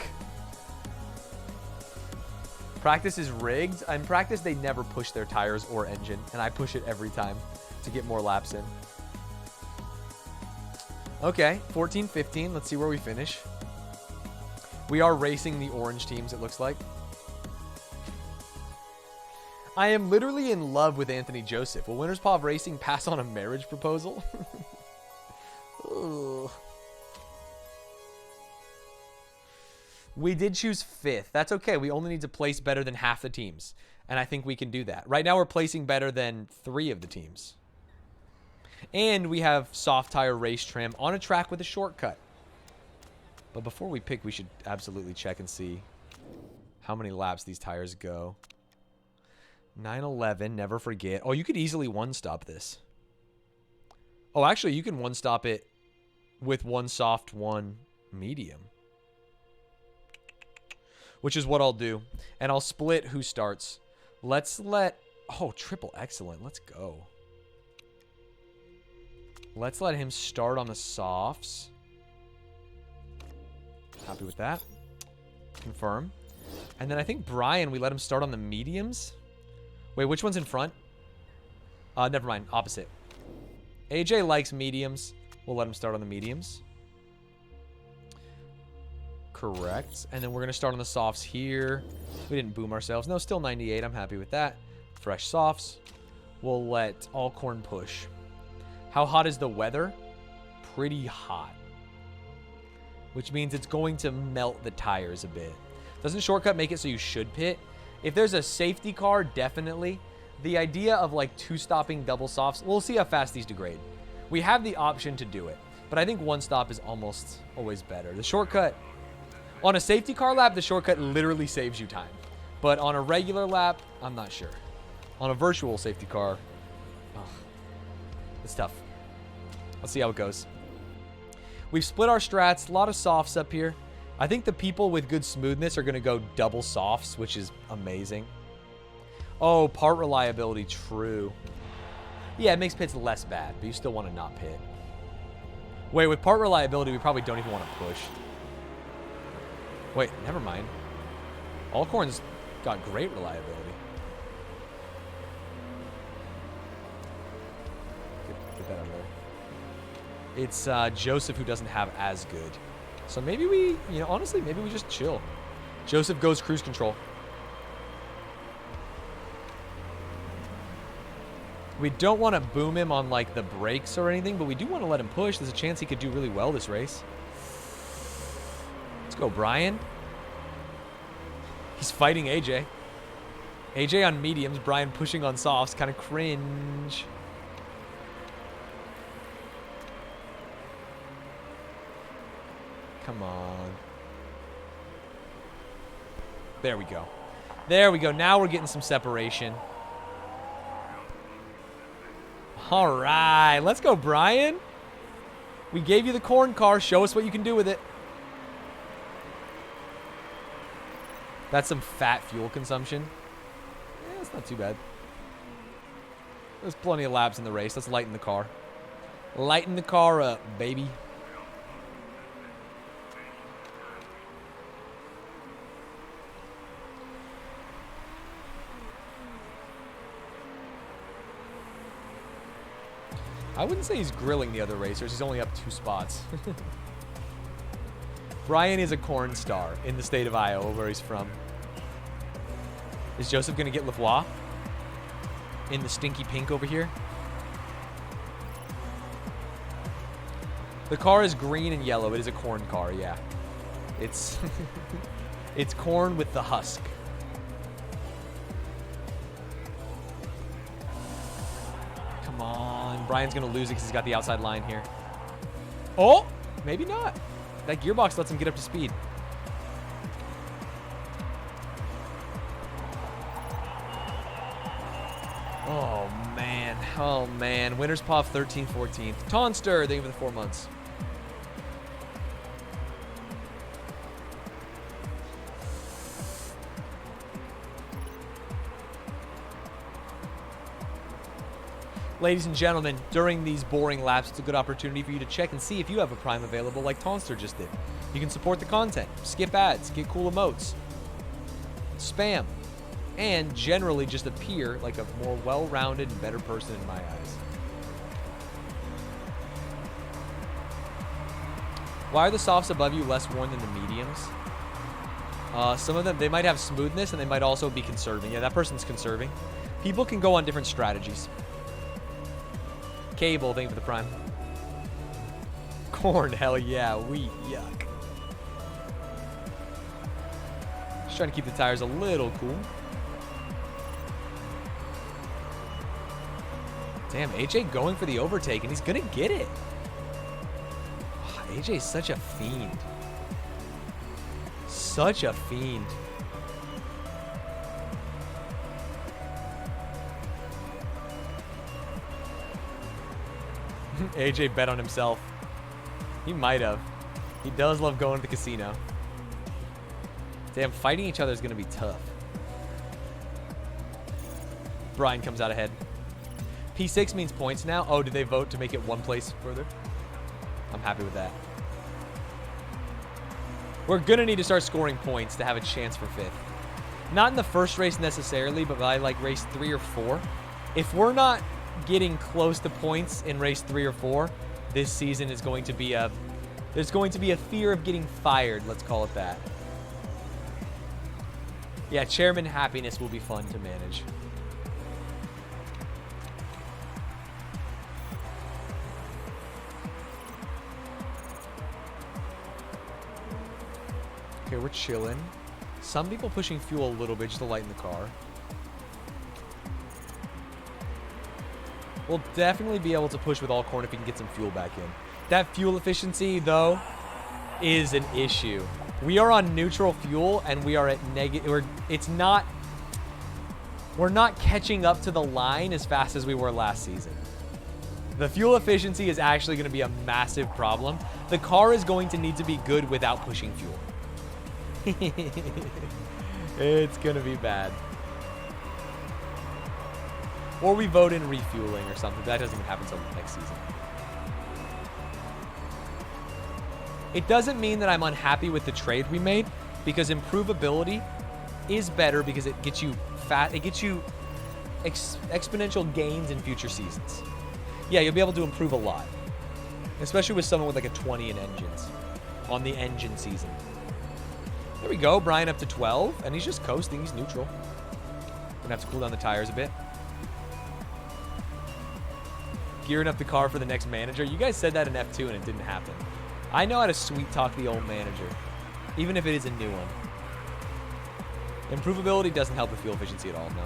Practice is rigged. In practice, they never push their tires or engine, and I push it every time to get more laps in. Okay, 14, 15. Let's see where we finish. We are racing the orange teams, it looks like. I am literally in love with Anthony Joseph. Will Winners Pop Racing pass on a marriage proposal? We did choose 5th. That's okay. We only need to place better than half the teams. And I think we can do that. Right now we're placing better than 3 of the teams. And we have soft tire race trim on a track with a shortcut. But before we pick, we should absolutely check and see how many laps these tires go. 911, never forget. Oh, you could easily one-stop this. Oh, actually, you can one-stop it with one soft, one medium. Which is what I'll do. And I'll split who starts. Let's let... Oh, triple excellent. Let's go. Let's let him start on the softs. Happy with that. Confirm. And then I think Brian, we let him start on the mediums. Wait, which one's in front? Never mind. Opposite. AJ likes mediums. We'll let him start on the mediums. Correct. And then we're going to start on the softs here. We didn't boom ourselves. No, still 98. I'm happy with that. Fresh softs. We'll let Alcorn push. How hot is the weather? Pretty hot. Which means it's going to melt the tires a bit. Doesn't shortcut make it so you should pit? If there's a safety car, definitely. The idea of like 2-stopping double softs, we'll see how fast these degrade. We have the option to do it. But I think one stop is almost always better. The shortcut... On a safety car lap, the shortcut literally saves you time. But on a regular lap, I'm not sure. On a virtual safety car, it's tough. Let's see how it goes. We've split our strats. A lot of softs up here. I think the people with good smoothness are going to go double softs, which is amazing. Oh, part reliability, true. Yeah, it makes pits less bad, but you still want to not pit. Wait, with part reliability, we probably don't even want to push. Wait, never mind. Alcorn's got great reliability. Get that out of there. It's Joseph who doesn't have as good. So maybe we, honestly, maybe we just chill. Joseph goes cruise control. We don't want to boom him on, like, the brakes or anything, but we do want to let him push. There's a chance he could do really well this race. Let's go, Brian. He's fighting AJ. AJ on mediums, Brian pushing on softs. Kind of cringe. Come on. There we go. There we go. Now we're getting some separation. All right. Let's go, Brian. We gave you the corn car. Show us what you can do with it. That's some fat fuel consumption. Yeah, that's not too bad. There's plenty of laps in the race. Let's lighten the car. Lighten the car up, baby. I wouldn't say he's grilling the other racers. He's only up 2 spots. Brian is a corn star in the state of Iowa, where he's from. Is Joseph going to get Lavoie in the stinky pink over here? The car is green and yellow. It is a corn car, yeah. It's it's corn with the husk. Come on. Brian's going to lose it because he's got the outside line here. Oh, maybe not. That gearbox lets him get up to speed. Oh, man. Oh, man. Winner's Puff, 13th, 14th. Tonster, thank you for the 4 months. Ladies and gentlemen, during these boring laps, it's a good opportunity for you to check and see if you have a Prime available like Tonster just did. You can support the content, skip ads, get cool emotes, spam, and generally just appear like a more well-rounded and better person in my eyes. Why are the softs above you less worn than the mediums? Some of them, they might have smoothness and they might also be conserving. Yeah, that person's conserving. People can go on different strategies. Cable, thank you for the Prime. Corn, hell yeah. Wheat, yuck. Just trying to keep the tires a little cool. Damn, AJ going for the overtake, and he's going to get it. Oh, AJ's such a fiend. Such a fiend. AJ bet on himself. He might have. He does love going to the casino. Damn, fighting each other is going to be tough. Brian comes out ahead. P6 means points now. Oh, did they vote to make it one place further? I'm happy with that. We're going to need to start scoring points to have a chance for 5th. Not in the first race necessarily, but by like race 3 or 4. If we're not getting close to points in race 3 or 4, this season is going to be there's going to be a fear of getting fired, let's call it that. Yeah, chairman happiness will be fun to manage. Okay, we're chilling. Some people pushing fuel a little bit just to lighten the car. We'll definitely be able to push with all corn if we can get some fuel back in. That fuel efficiency, though, is an issue. We are on neutral fuel, and we are at negative. We're not catching up to the line as fast as we were last season. The fuel efficiency is actually going to be a massive problem. The car is going to need to be good without pushing fuel. It's going to be bad. Or we vote in refueling or something. That doesn't even happen until next season. It doesn't mean that I'm unhappy with the trade we made, because improvability is better because it gets you fat. It gets you exponential gains in future seasons. Yeah, you'll be able to improve a lot, especially with someone with like a 20 in engines on the engine season. There we go. Brian up to 12, and he's just coasting. He's neutral. Gonna have to cool down the tires a bit. Gearing up the car for the next manager. You guys said that in F2 and it didn't happen. I know how to sweet talk the old manager, even if it is a new one. Improvability doesn't help with fuel efficiency at all, no.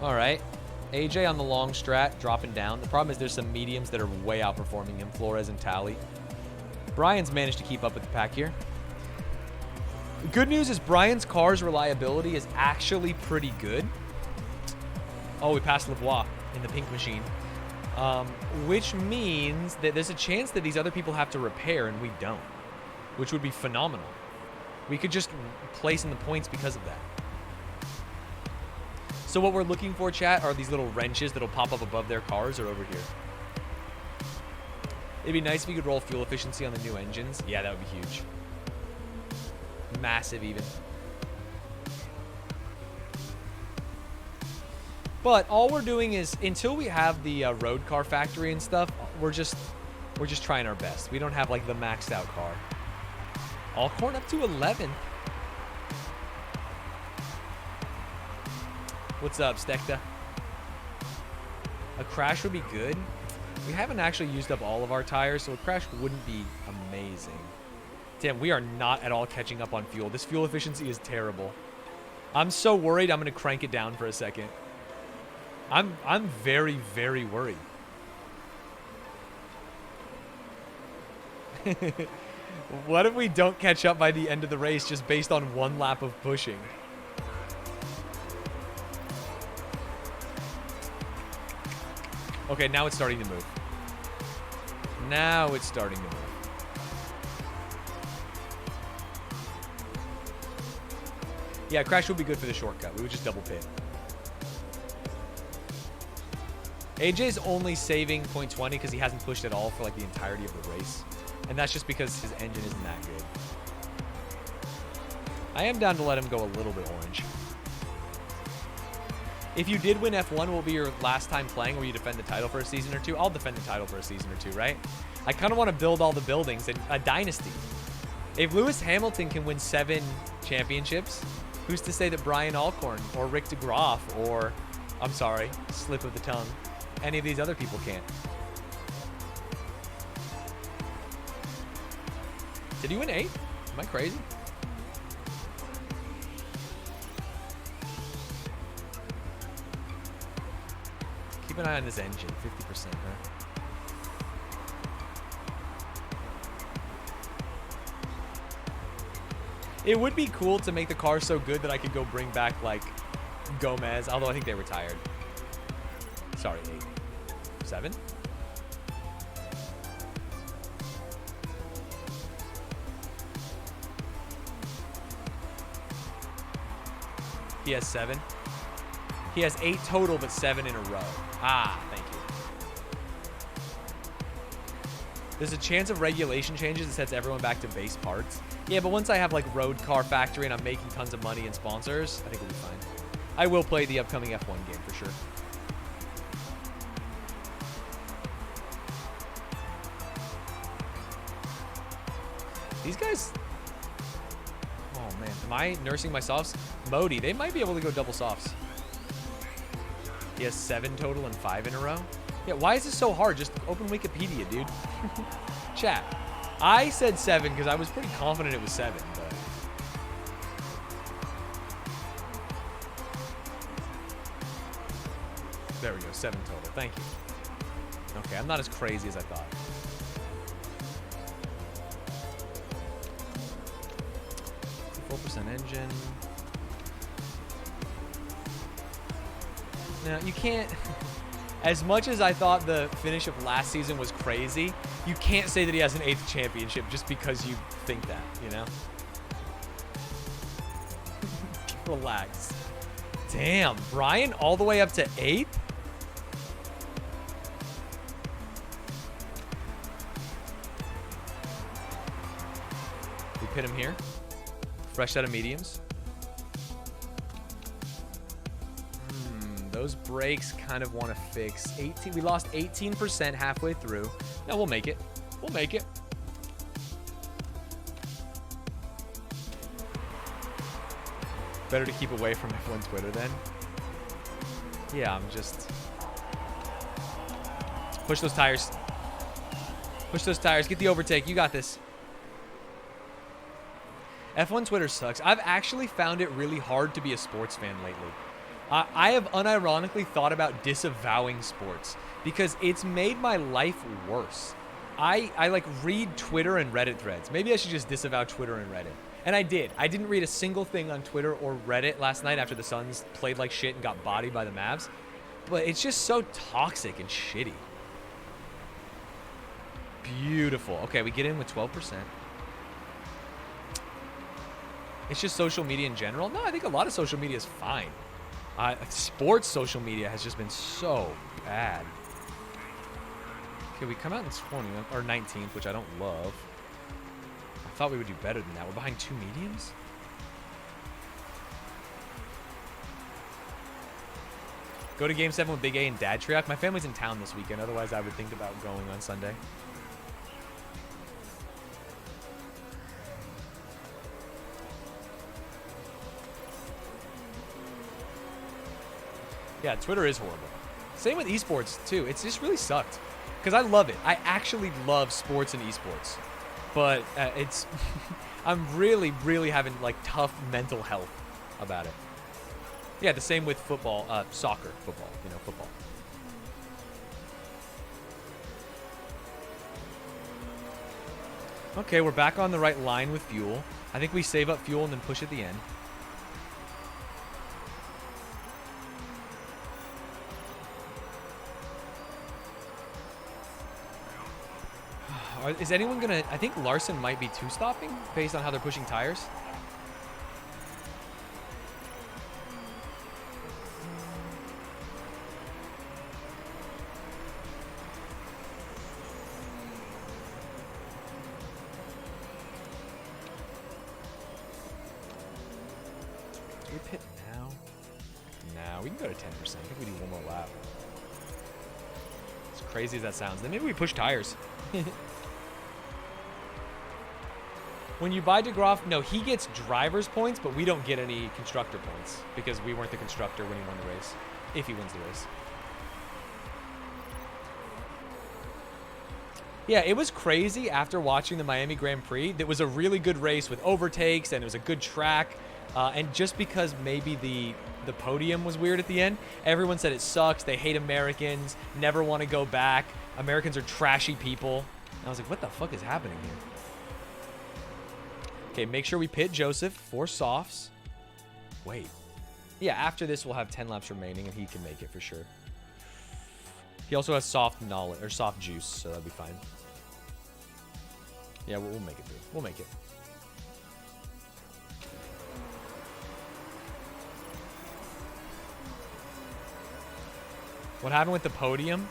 All right. AJ on the long strat, dropping down. The problem is there's some mediums that are way outperforming him, Flores and Tally. Brian's managed to keep up with the pack here. The good news is Brian's car's reliability is actually pretty good. Oh, we passed Lavoie in the pink machine. Which means that there's a chance that these other people have to repair and we don't, which would be phenomenal. We could just place in the points because of that. So what we're looking for, chat, are these little wrenches that'll pop up above their cars or over here. It'd be nice if you could roll fuel efficiency on the new engines. Yeah, that would be huge. Massive even. But all we're doing is, until we have the road car factory and stuff, we're just trying our best. We don't have like the maxed out car. Alcorn up to 11. What's up, Stekta? A crash would be good. We haven't actually used up all of our tires, so a crash wouldn't be amazing. Damn, we are not at all catching up on fuel. This fuel efficiency is terrible. I'm so worried I'm going to crank it down for a second. I'm very, very worried. What if we don't catch up by the end of the race just based on one lap of pushing? Okay, now it's starting to move. Now it's starting to move. Yeah, crash would be good for the shortcut. We would just double pit. AJ's only saving 0.20 because he hasn't pushed at all for like the entirety of the race. And that's just because his engine isn't that good. I am down to let him go a little bit orange. If you did win F1, will be your last time playing where you defend the title for a season or two? I'll defend the title for a season or two, right? I kind of want to build all the buildings in a dynasty. If Lewis Hamilton can win 7 championships, who's to say that Brian Alcorn or Rick DeGraff or, I'm sorry, slip of the tongue, any of these other people can't? Did he win 8? Am I crazy? Keep an eye on this engine, 50%, huh? It would be cool to make the car so good that I could go bring back, like, Gomez, although I think they retired. Sorry, 8. 7? He has 7. He has 8 total, but 7 in a row. Ah, thank you. There's a chance of regulation changes that sets everyone back to base parts. Yeah, but once I have like road car factory and I'm making tons of money and sponsors, I think we'll be fine. I will play the upcoming F1 game for sure. These guys... Oh, man. Am I nursing my softs? Modi, they might be able to go double softs. He has 7 total and 5 in a row. Yeah, why is this so hard? Just open Wikipedia, dude. Chat. I said 7 because I was pretty confident it was 7, but... There we go, 7 total. Thank you. Okay, I'm not as crazy as I thought. Engine. Now, you can't... As much as I thought the finish of last season was crazy, you can't say that he has an 8th championship just because you think that, you know? Relax. Damn, Brian all the way up to 8th? We pit him here. Fresh set of mediums. Those brakes kind of want to fix. 18. We lost 18% halfway through. No, we'll make it. We'll make it. Better to keep away from F1 Twitter then. Yeah, I'm just... Push those tires. Push those tires. Get the overtake. You got this. F1 Twitter sucks. I've actually found it really hard to be a sports fan lately. I have unironically thought about disavowing sports because it's made my life worse. I like read Twitter and Reddit threads. Maybe I should just disavow Twitter and Reddit. And I did. I didn't read a single thing on Twitter or Reddit last night after the Suns played like shit and got bodied by the Mavs. But it's just so toxic and shitty. Beautiful. Okay, we get in with 12%. It's just social media in general. No, I think a lot of social media is fine. Sports social media has just been so bad. Okay, we come out in 20th or 19th, which I don't love. I thought we would do better than that. We're behind 2 mediums. Go to Game 7 with Big A and Dad Triak. My family's in town this weekend. Otherwise, I would think about going on Sunday. Yeah, Twitter is horrible. Same with esports, too. It's just really sucked. because I love it. I actually love sports and esports, but it's I'm really, really having like tough mental health about it. Yeah, the same with football, soccer, football, you know, football. Okay, we're back on the right line with fuel. I think we save up fuel and then push at the end. Is anyone gonna... I think Larson might be two-stopping based on how they're pushing tires. Do we pit now? No, we can go to 10%. I think we do one more lap. As crazy as that sounds. Then maybe we push tires. When you buy DeGraff, no, he gets driver's points, but we don't get any constructor points because we weren't the constructor when he won the race, if he wins the race. Yeah, it was crazy after watching the Miami Grand Prix. That was a really good race with overtakes, and it was a good track. And just because maybe the podium was weird at the end, everyone said it sucks. They hate Americans, never want to go back. Americans are trashy people. And I was like, what the fuck is happening here? Okay, make sure we pit Joseph for softs. Wait. Yeah, after this, we'll have 10 laps remaining, and he can make it for sure. He also has soft knowledge, or soft juice, so that'll be fine. Yeah, we'll make it through. We'll make it. What happened with the podium?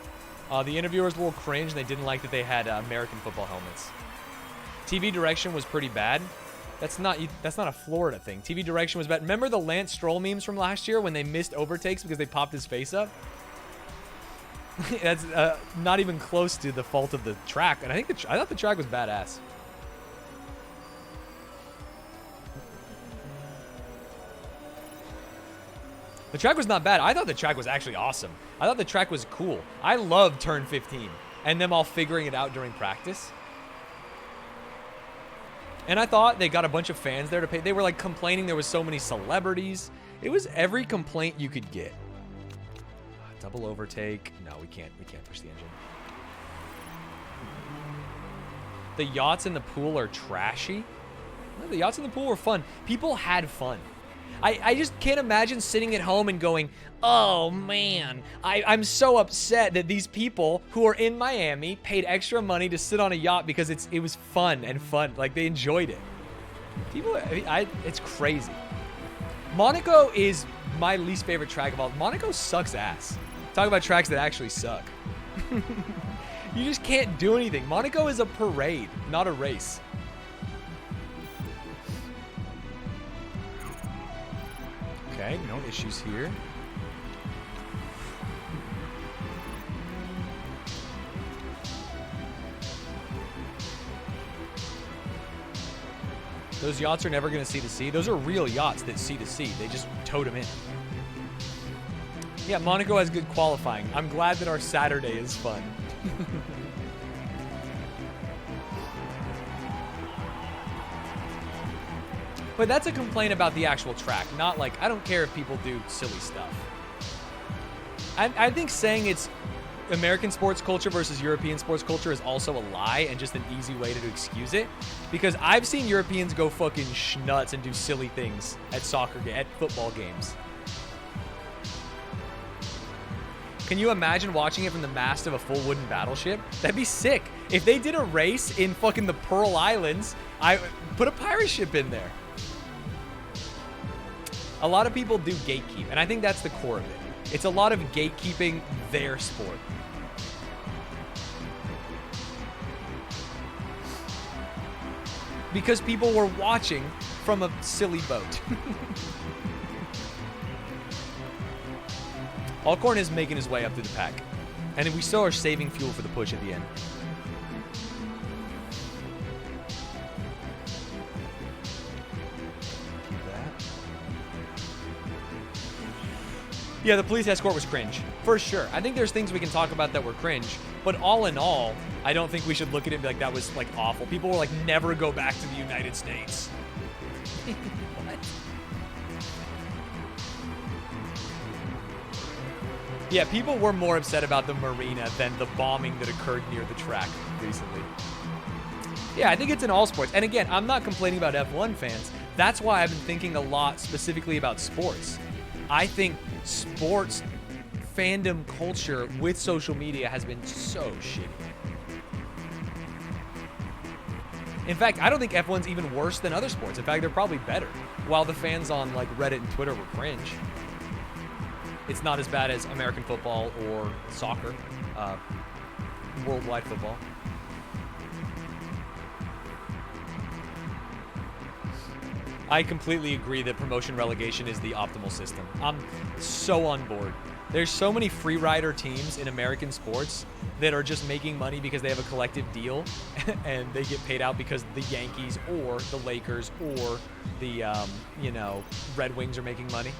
The interviewers were cringe, and they didn't like that they had American football helmets. TV direction was pretty bad. That's not a Florida thing. TV direction was bad. Remember the Lance Stroll memes from last year when they missed overtakes because they popped his face up? That's not even close to the fault of the track. And I thought the track was badass. The track was not bad. I thought the track was actually awesome. I thought the track was cool. I loved turn 15 and them all figuring it out during practice. And I thought they got a bunch of fans there to pay. They were like complaining there was so many celebrities. It was every complaint you could get. Double overtake. No, we can't push the engine. The yachts in the pool are trashy. No, the yachts in the pool were fun. People had fun. I just can't imagine sitting at home and going, oh man, I'm so upset that these people who are in Miami paid extra money to sit on a yacht because it was fun. Like they enjoyed it. People, it's crazy. Monaco is my least favorite track of all. Monaco sucks ass. Talk about tracks that actually suck. You just can't do anything. Monaco is a parade, not a race. Okay, no issues here. Those yachts are never going to see to sea. Those are real yachts that see to sea. They just towed them in. Yeah, Monaco has good qualifying. I'm glad that our Saturday is fun. But that's a complaint about the actual track, not like, I don't care if people do silly stuff. I think saying it's American sports culture versus European sports culture is also a lie and just an easy way to excuse it. Because I've seen Europeans go fucking schnuts and do silly things at football games. Can you imagine watching it from the mast of a full wooden battleship? That'd be sick. If they did a race in fucking the Pearl Islands, I put a pirate ship in there. A lot of people do gatekeep, and I think that's the core of it. It's a lot of gatekeeping their sport. Because people were watching from a silly boat. Alcorn is making his way up through the pack. And we still are saving fuel for the push at the end. Yeah, the police escort was cringe, for sure. I think there's things we can talk about that were cringe, but all in all, I don't think we should look at it and be like, that was, like, awful. People were like, never go back to the United States. What? Yeah, people were more upset about the marina than the bombing that occurred near the track recently. Yeah, I think it's in all sports. And again, I'm not complaining about F1 fans. That's why I've been thinking a lot specifically about sports. I think sports fandom culture with social media has been so shitty. In fact, I don't think F1's even worse than other sports. In fact, they're probably better. While the fans on like Reddit and Twitter were cringe, it's not as bad as American football or soccer, worldwide football. I completely agree that promotion relegation is the optimal system. I'm so on board. There's so many free rider teams in American sports that are just making money because they have a collective deal and they get paid out because the Yankees or the Lakers or the, Red Wings are making money.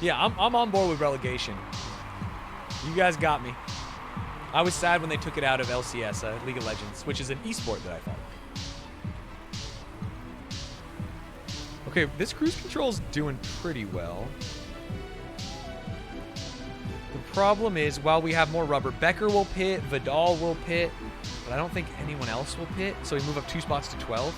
Yeah, I'm on board with relegation. You guys got me. I was sad when they took it out of LCS, League of Legends, which is an esport that I follow. Okay, this cruise control's doing pretty well. The problem is, while we have more rubber, Becker will pit, Vidal will pit, but I don't think anyone else will pit, so we move up 2 spots to 12.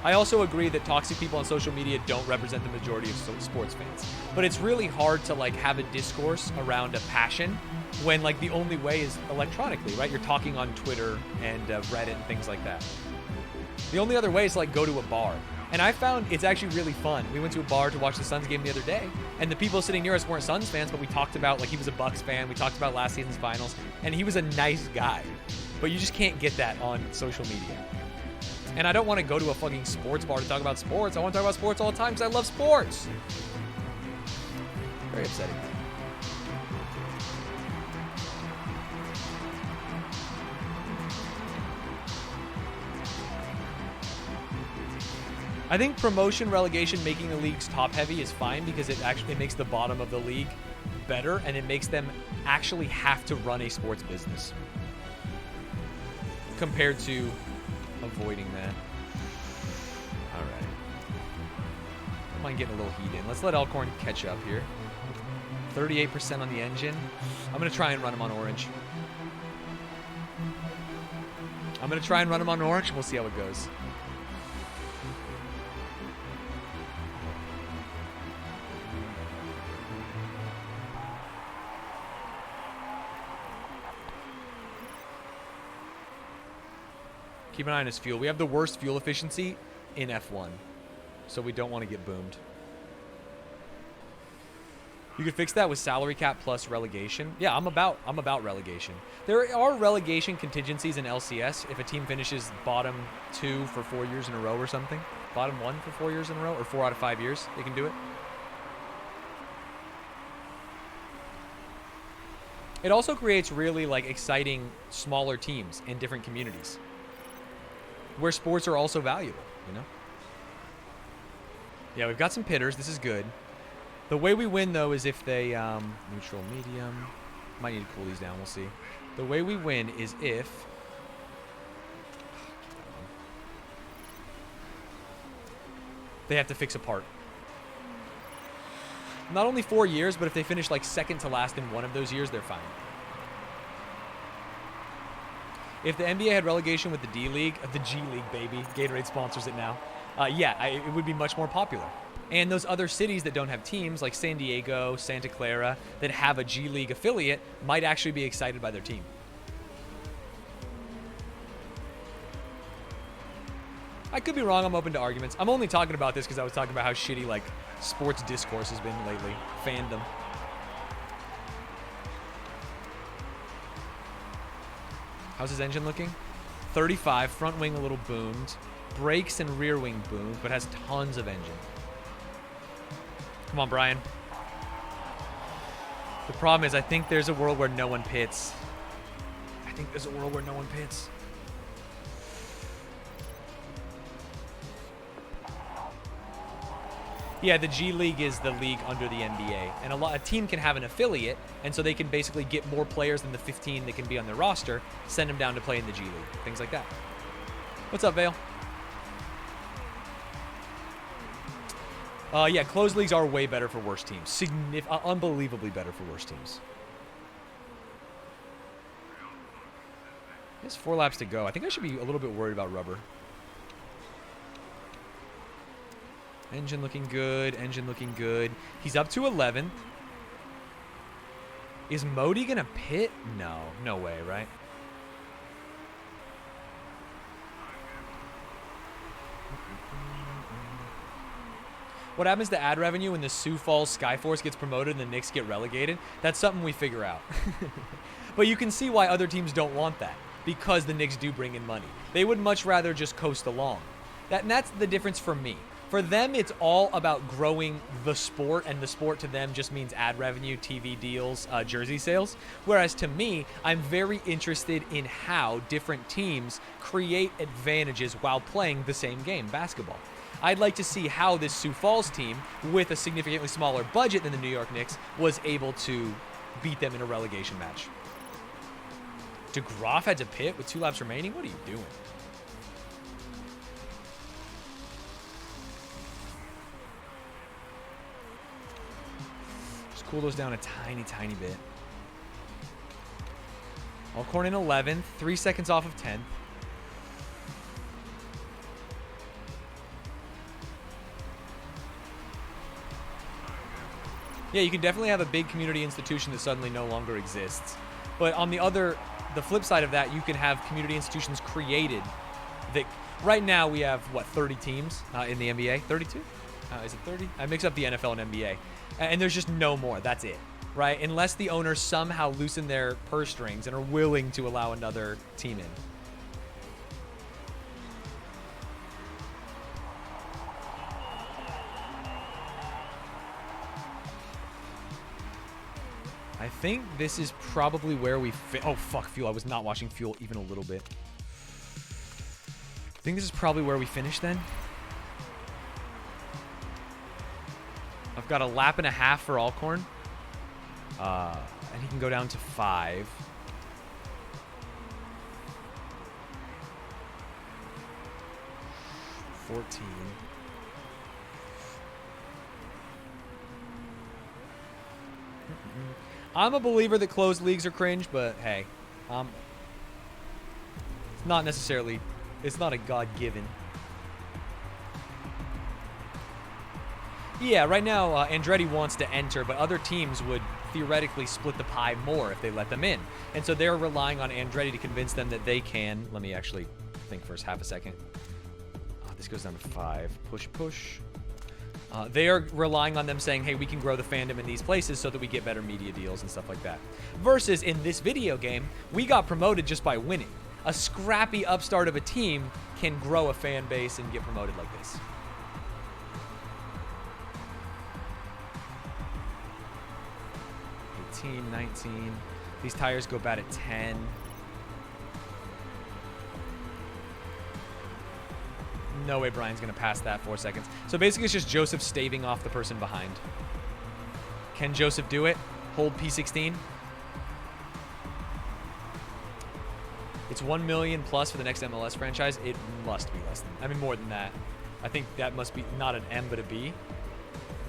I also agree that toxic people on social media don't represent the majority of sports fans. But it's really hard to like have a discourse around a passion when like the only way is electronically, right? You're talking on Twitter and Reddit and things like that. The only other way is to like go to a bar. And I found it's actually really fun. We went to a bar to watch the Suns game the other day, and the people sitting near us weren't Suns fans, but we talked about, like, he was a Bucks fan. We talked about last season's finals, and he was a nice guy. But you just can't get that on social media. And I don't want to go to a fucking sports bar to talk about sports. I want to talk about sports all the time because I love sports. Very upsetting. I think promotion relegation making the leagues top heavy is fine because it makes the bottom of the league better and it makes them actually have to run a sports business compared to avoiding that. All right. I don't mind getting a little heat in. Let's let Elkhorn catch up here. 38% on the engine. I'm going to try and run him on orange. And we'll see how it goes. Keep an eye on his fuel. We have the worst fuel efficiency in F1, so we don't want to get boomed. You could fix that with salary cap plus relegation. Yeah, I'm about relegation. There are relegation contingencies in LCS if a team finishes bottom 2 for 4 years in a row or something. Bottom 1 for 4 years in a row, or 4 out of 5 years, they can do it. It also creates really like exciting smaller teams in different communities, where sports are also valuable, you know? Yeah, we've got some pitters. This is good. The way we win, though, is if they... neutral, medium. Might need to cool these down. We'll see. The way we win is if... they have to fix a part. Not only 4 years, but if they finish, like, second to last in one of those years, they're fine. If the NBA had relegation with the D-League, the G-League, baby, Gatorade sponsors it now, it would be much more popular. And those other cities that don't have teams, like San Diego, Santa Clara, that have a G-League affiliate, might actually be excited by their team. I could be wrong. I'm open to arguments. I'm only talking about this because I was talking about how shitty, like, sports discourse has been lately. Fandom. How's his engine looking? 35, front wing a little boomed. Brakes and rear wing boomed, but has tons of engine. Come on, Brian. The problem is I think there's a world where no one pits. Yeah, the G League is the league under the NBA, and a team can have an affiliate, and so they can basically get more players than the 15 that can be on their roster, send them down to play in the G League, things like that. What's up, Vale? Yeah, closed leagues are way better for worse teams. Unbelievably better for worse teams. There's 4 laps to go. I think I should be a little bit worried about rubber. Engine looking good. Engine looking good. He's up to 11th. Is Modi going to pit? No. No way, right? What happens to ad revenue when the Sioux Falls Skyforce gets promoted and the Knicks get relegated? That's something we figure out. But you can see why other teams don't want that. Because the Knicks do bring in money. They would much rather just coast along. And that's the difference for me. For them, it's all about growing the sport, and the sport to them just means ad revenue, TV deals, jersey sales. Whereas to me, I'm very interested in how different teams create advantages while playing the same game, basketball. I'd like to see how this Sioux Falls team, with a significantly smaller budget than the New York Knicks, was able to beat them in a relegation match. DeGroff had to pit with 2 laps remaining? What are you doing? Just cool those down a tiny, tiny bit. Alcorn in 11th, 3 seconds off of 10th. Yeah, you can definitely have a big community institution that suddenly no longer exists. But on the flip side of that, you can have community institutions created that right now we have, what, 30 teams in the NBA? 32? Is it 30? I mix up the NFL and NBA. And there's just no more. That's it, right? Unless the owners somehow loosen their purse strings and are willing to allow another team in. I think this is probably where we oh, fuck, Fuel. I was not watching Fuel even a little bit. I think this is probably where we finish then. I've got a lap and a half for Alcorn. And he can go down to 5. I'm a believer that closed leagues are cringe, but hey, it's not necessarily, it's not a God-given. Yeah, right now, Andretti wants to enter, but other teams would theoretically split the pie more if they let them in. And so they're relying on Andretti to convince them that they can. Let me actually think first, half a second. This goes down to 5. Push, push. They are relying on them saying, hey, we can grow the fandom in these places so that we get better media deals and stuff like that. Versus in this video game, we got promoted just by winning. A scrappy upstart of a team can grow a fan base and get promoted like this. $18, $19. These tires go bad at 10. No way Brian's going to pass that 4 seconds. So basically it's just Joseph staving off the person behind. Can Joseph do it? Hold P16. It's 1 million plus for the next MLS franchise. It must be less than, I mean, more than that. I think that must be not an M, but a B.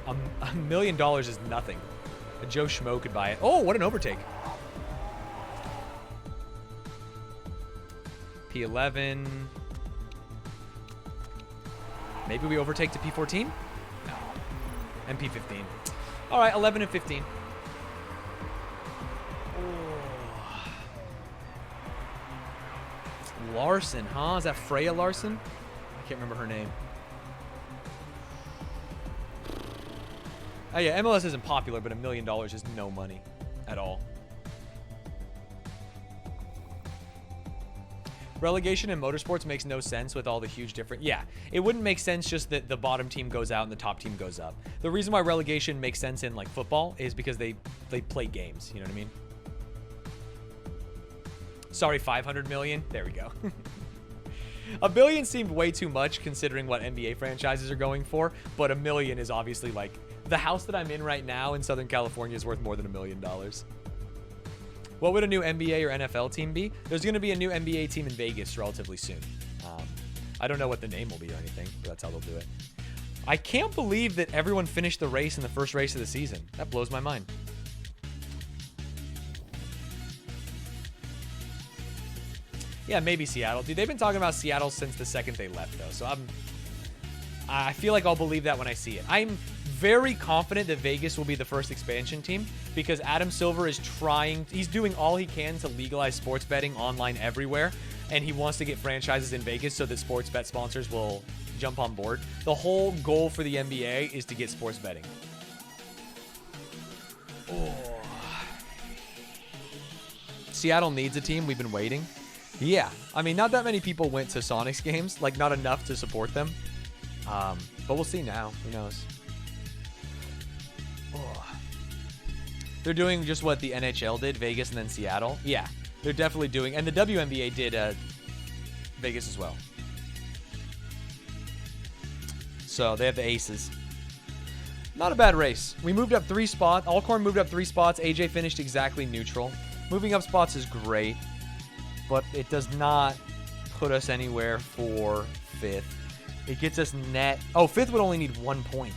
$1 million is nothing. A Joe Schmo could buy it. Oh, what an overtake. P11. Maybe we overtake to P14? No. And P15. All right, 11 and 15. Oh. Larson, huh? Is that Freya Larson? I can't remember her name. Oh, yeah, MLS isn't popular, but $1 million is no money at all. Relegation in motorsports makes no sense with all the huge different... Yeah, it wouldn't make sense just that the bottom team goes out and the top team goes up. The reason why relegation makes sense in, like, football is because they play games. You know what I mean? Sorry, 500 million. There we go. $1 billion seemed way too much considering what NBA franchises are going for, but $1 million is obviously like the house that I'm in right now in Southern California is worth more than $1 million. What would a new NBA or NFL team be? There's going to be a new NBA team in Vegas relatively soon. I don't know what the name will be or anything, but that's how they'll do it. I can't believe that everyone finished the race in the first race of the season. That blows my mind. Yeah, maybe Seattle. Dude, they've been talking about Seattle since the second they left, though. So I feel like I'll believe that when I see it. I'm very confident that Vegas will be the first expansion team because Adam Silver is he's doing all he can to legalize sports betting online everywhere, and he wants to get franchises in Vegas so that sports bet sponsors will jump on board. The whole goal for the NBA is to get sports betting. Oh. Seattle needs a team. We've been waiting. Yeah, I mean, not that many people went to Sonics games, like not enough to support them. But we'll see now. Who knows? Oh. They're doing just what the NHL did, Vegas and then Seattle. Yeah, they're definitely doing, and the WNBA did Vegas as well. So they have the aces. Not a bad race. We moved up 3 spots. Alcorn moved up 3 spots. AJ finished exactly neutral. Moving up spots is great, but it does not put us anywhere for 5th. It gets us net. Oh, 5th would only need 1 point.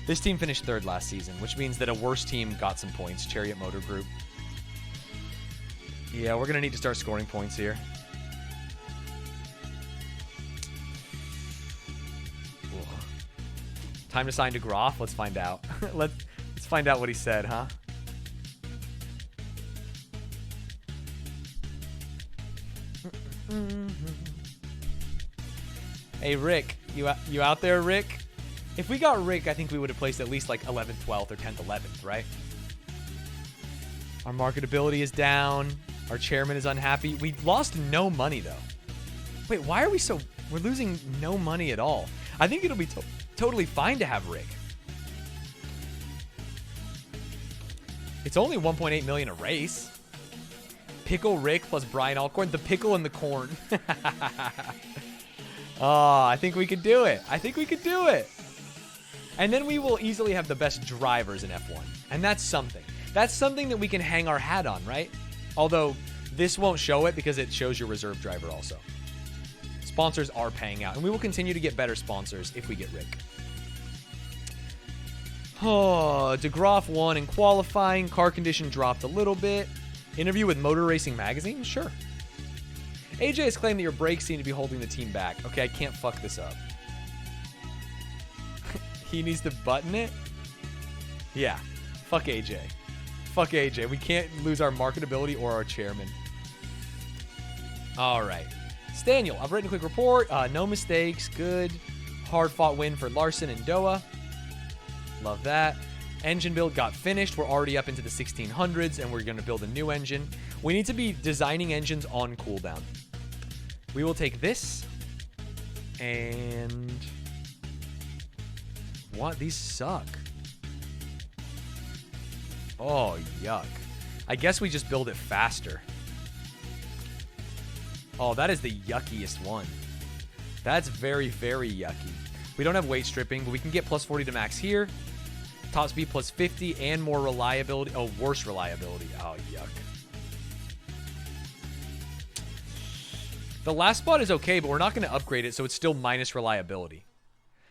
This team finished 3rd last season, which means that a worse team got some points. Chariot Motor Group. Yeah, we're going to need to start scoring points here. Time to sign to Groff. Let's find out. Let's find out what he said, huh? Hey, Rick. You out there, Rick? If we got Rick, I think we would have placed at least like 11th, 12th, or 10th, 11th, right? Our marketability is down. Our chairman is unhappy. We lost no money, though. Wait, why are we so... We're losing no money at all. I think it'll be totally fine to have Rick. It's only 1.8 million a race. Pickle Rick plus Brian Alcorn. The pickle and the corn. Oh, I think we could do it. I think we could do it. And then we will easily have the best drivers in F1. And that's something. That's something that we can hang our hat on, right? Although this won't show it because it shows your reserve driver also. Sponsors are paying out. And we will continue to get better sponsors if we get Rick. Oh, DeGroff won in qualifying. Car condition dropped a little bit. Interview with Motor Racing Magazine? Sure. AJ has claimed that your brakes seem to be holding the team back. Okay, I can't fuck this up. He needs to button it? Yeah. Fuck AJ. Fuck AJ. We can't lose our marketability or our chairman. All right. Staniel, I've written a quick report. No mistakes. Good. Hard-fought win for Larson and Doha. Love that. Engine build got finished. We're already up into the 1600s, and we're going to build a new engine. We need to be designing engines on cooldown. We will take this. And... What? These suck. Oh, yuck. I guess we just build it faster. Oh, that is the yuckiest one. That's very, very yucky. We don't have weight stripping, but we can get plus 40 to max here. Top speed plus 50 and more reliability. Oh, worse reliability. Oh, yuck. The last spot is okay, but we're not going to upgrade it, so it's still minus reliability.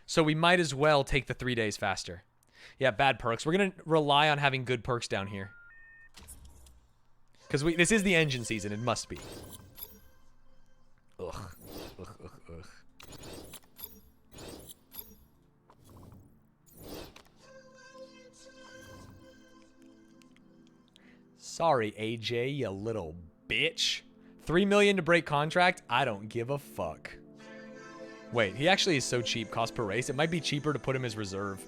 So we might as well take the 3 days faster. Yeah, bad perks. We're going to rely on having good perks down here. Because this is the engine season. It must be. Ugh. Ugh, ugh, ugh. Sorry, AJ, you little bitch. $3 million to break contract? I don't give a fuck. Wait, he actually is so cheap, cost per race. It might be cheaper to put him as reserve.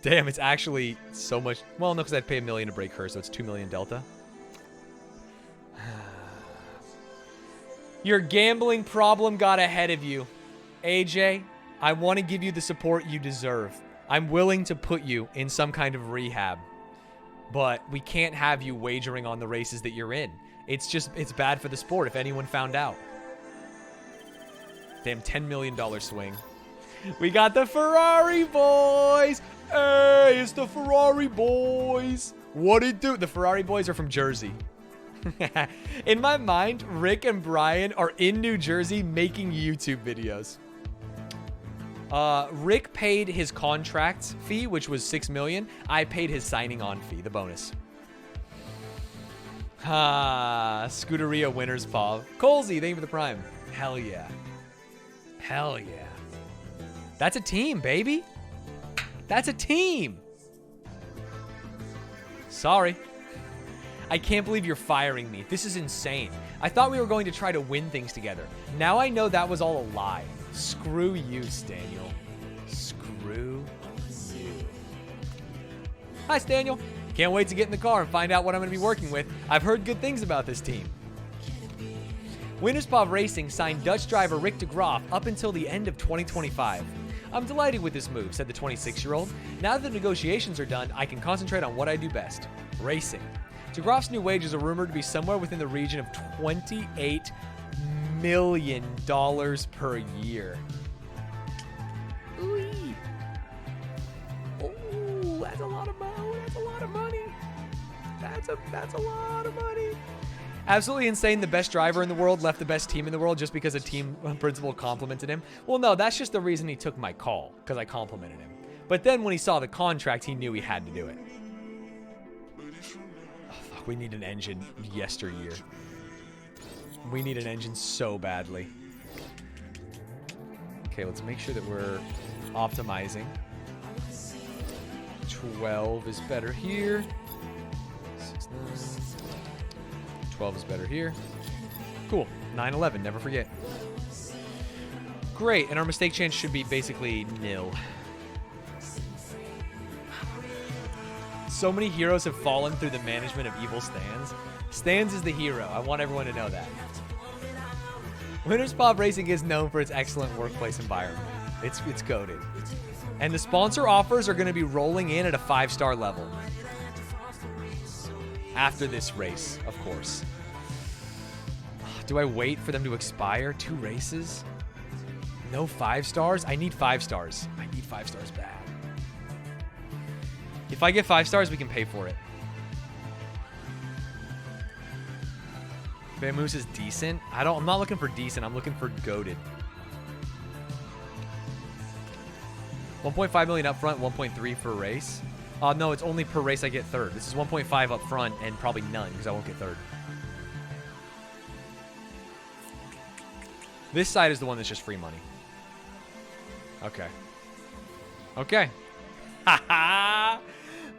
Damn, it's actually so much. Well, no, because I'd pay $1 million to break her, so it's $2 million delta. Your gambling problem got ahead of you. AJ, I want to give you the support you deserve. I'm willing to put you in some kind of rehab. but we can't have you wagering on the races that you're in. It's bad for the sport if anyone found out. Damn, $10 million swing. We got the Ferrari boys. Hey, it's the Ferrari boys. What it do? The Ferrari boys are from Jersey. In my mind, Rick and Brian are in New Jersey making YouTube videos. Rick paid his contract fee, which was $6 million. I paid his signing on fee, the bonus. Scuderia winners, Pav. Colsey, thank you for the prime. Hell yeah. Hell yeah. That's a team, baby. That's a team. Sorry. I can't believe you're firing me. This is insane. I thought we were going to try to win things together. Now I know that was all a lie. Screw you, Staniel. Screw you. Hi, Staniel. Can't wait to get in the car and find out what I'm going to be working with. I've heard good things about this team. Winnerspov Racing signed Dutch driver Rick de Graaf up until the end of 2025. I'm delighted with this move, said the 26-year-old. Now that the negotiations are done, I can concentrate on what I do best, racing. De Graaf's new wages are rumored to be somewhere within the region of $28 million per year. Ooh, that's a lot of money. That's a lot of money. That's a lot of money. Absolutely insane. The best driver in the world left the best team in the world just because a team principal complimented him. Well, no, that's just the reason he took my call, because I complimented him. But then when he saw the contract, he knew he had to do it. Oh, fuck, we need an engine yesteryear. We need an engine so badly. Okay, let's make sure that we're optimizing. 12 is better here. 6, 9. 12 is better here. Cool. 9-11, never forget. Great, and our mistake chance should be basically nil. So many heroes have fallen through the management of evil Stanz. Stanz is the hero. I want everyone to know that. Winnerspov Racing is known for its excellent workplace environment. It's goated. And the sponsor offers are going to be rolling in at a 5-star level. After this race, of course. Do I wait for them to expire? 2 races? No 5 stars? I need 5 stars. I need 5 stars bad. If I get 5 stars, we can pay for it. Vamoose is decent. I'm not looking for decent. I'm looking for goated. 1.5 million up front, 1.3 per race. No, it's only per race I get third. This is 1.5 up front and probably none because I won't get third. This side is the one that's just free money. Okay. Okay. Haha!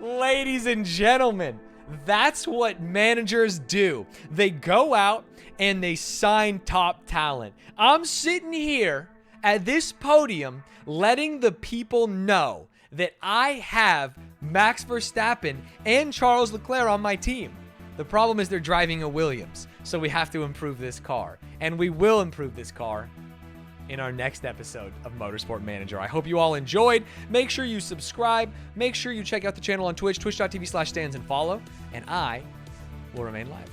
Ladies and gentlemen, that's what managers do. They go out and they sign top talent. I'm sitting here at this podium letting the people know that I have Max Verstappen and Charles Leclerc on my team. The problem is they're driving a Williams, so we have to improve this car. And we will improve this car in our next episode of Motorsport Manager. I hope you all enjoyed. Make sure you subscribe. Make sure you check out the channel on Twitch, twitch.tv/Stanz, and follow. And I will remain live.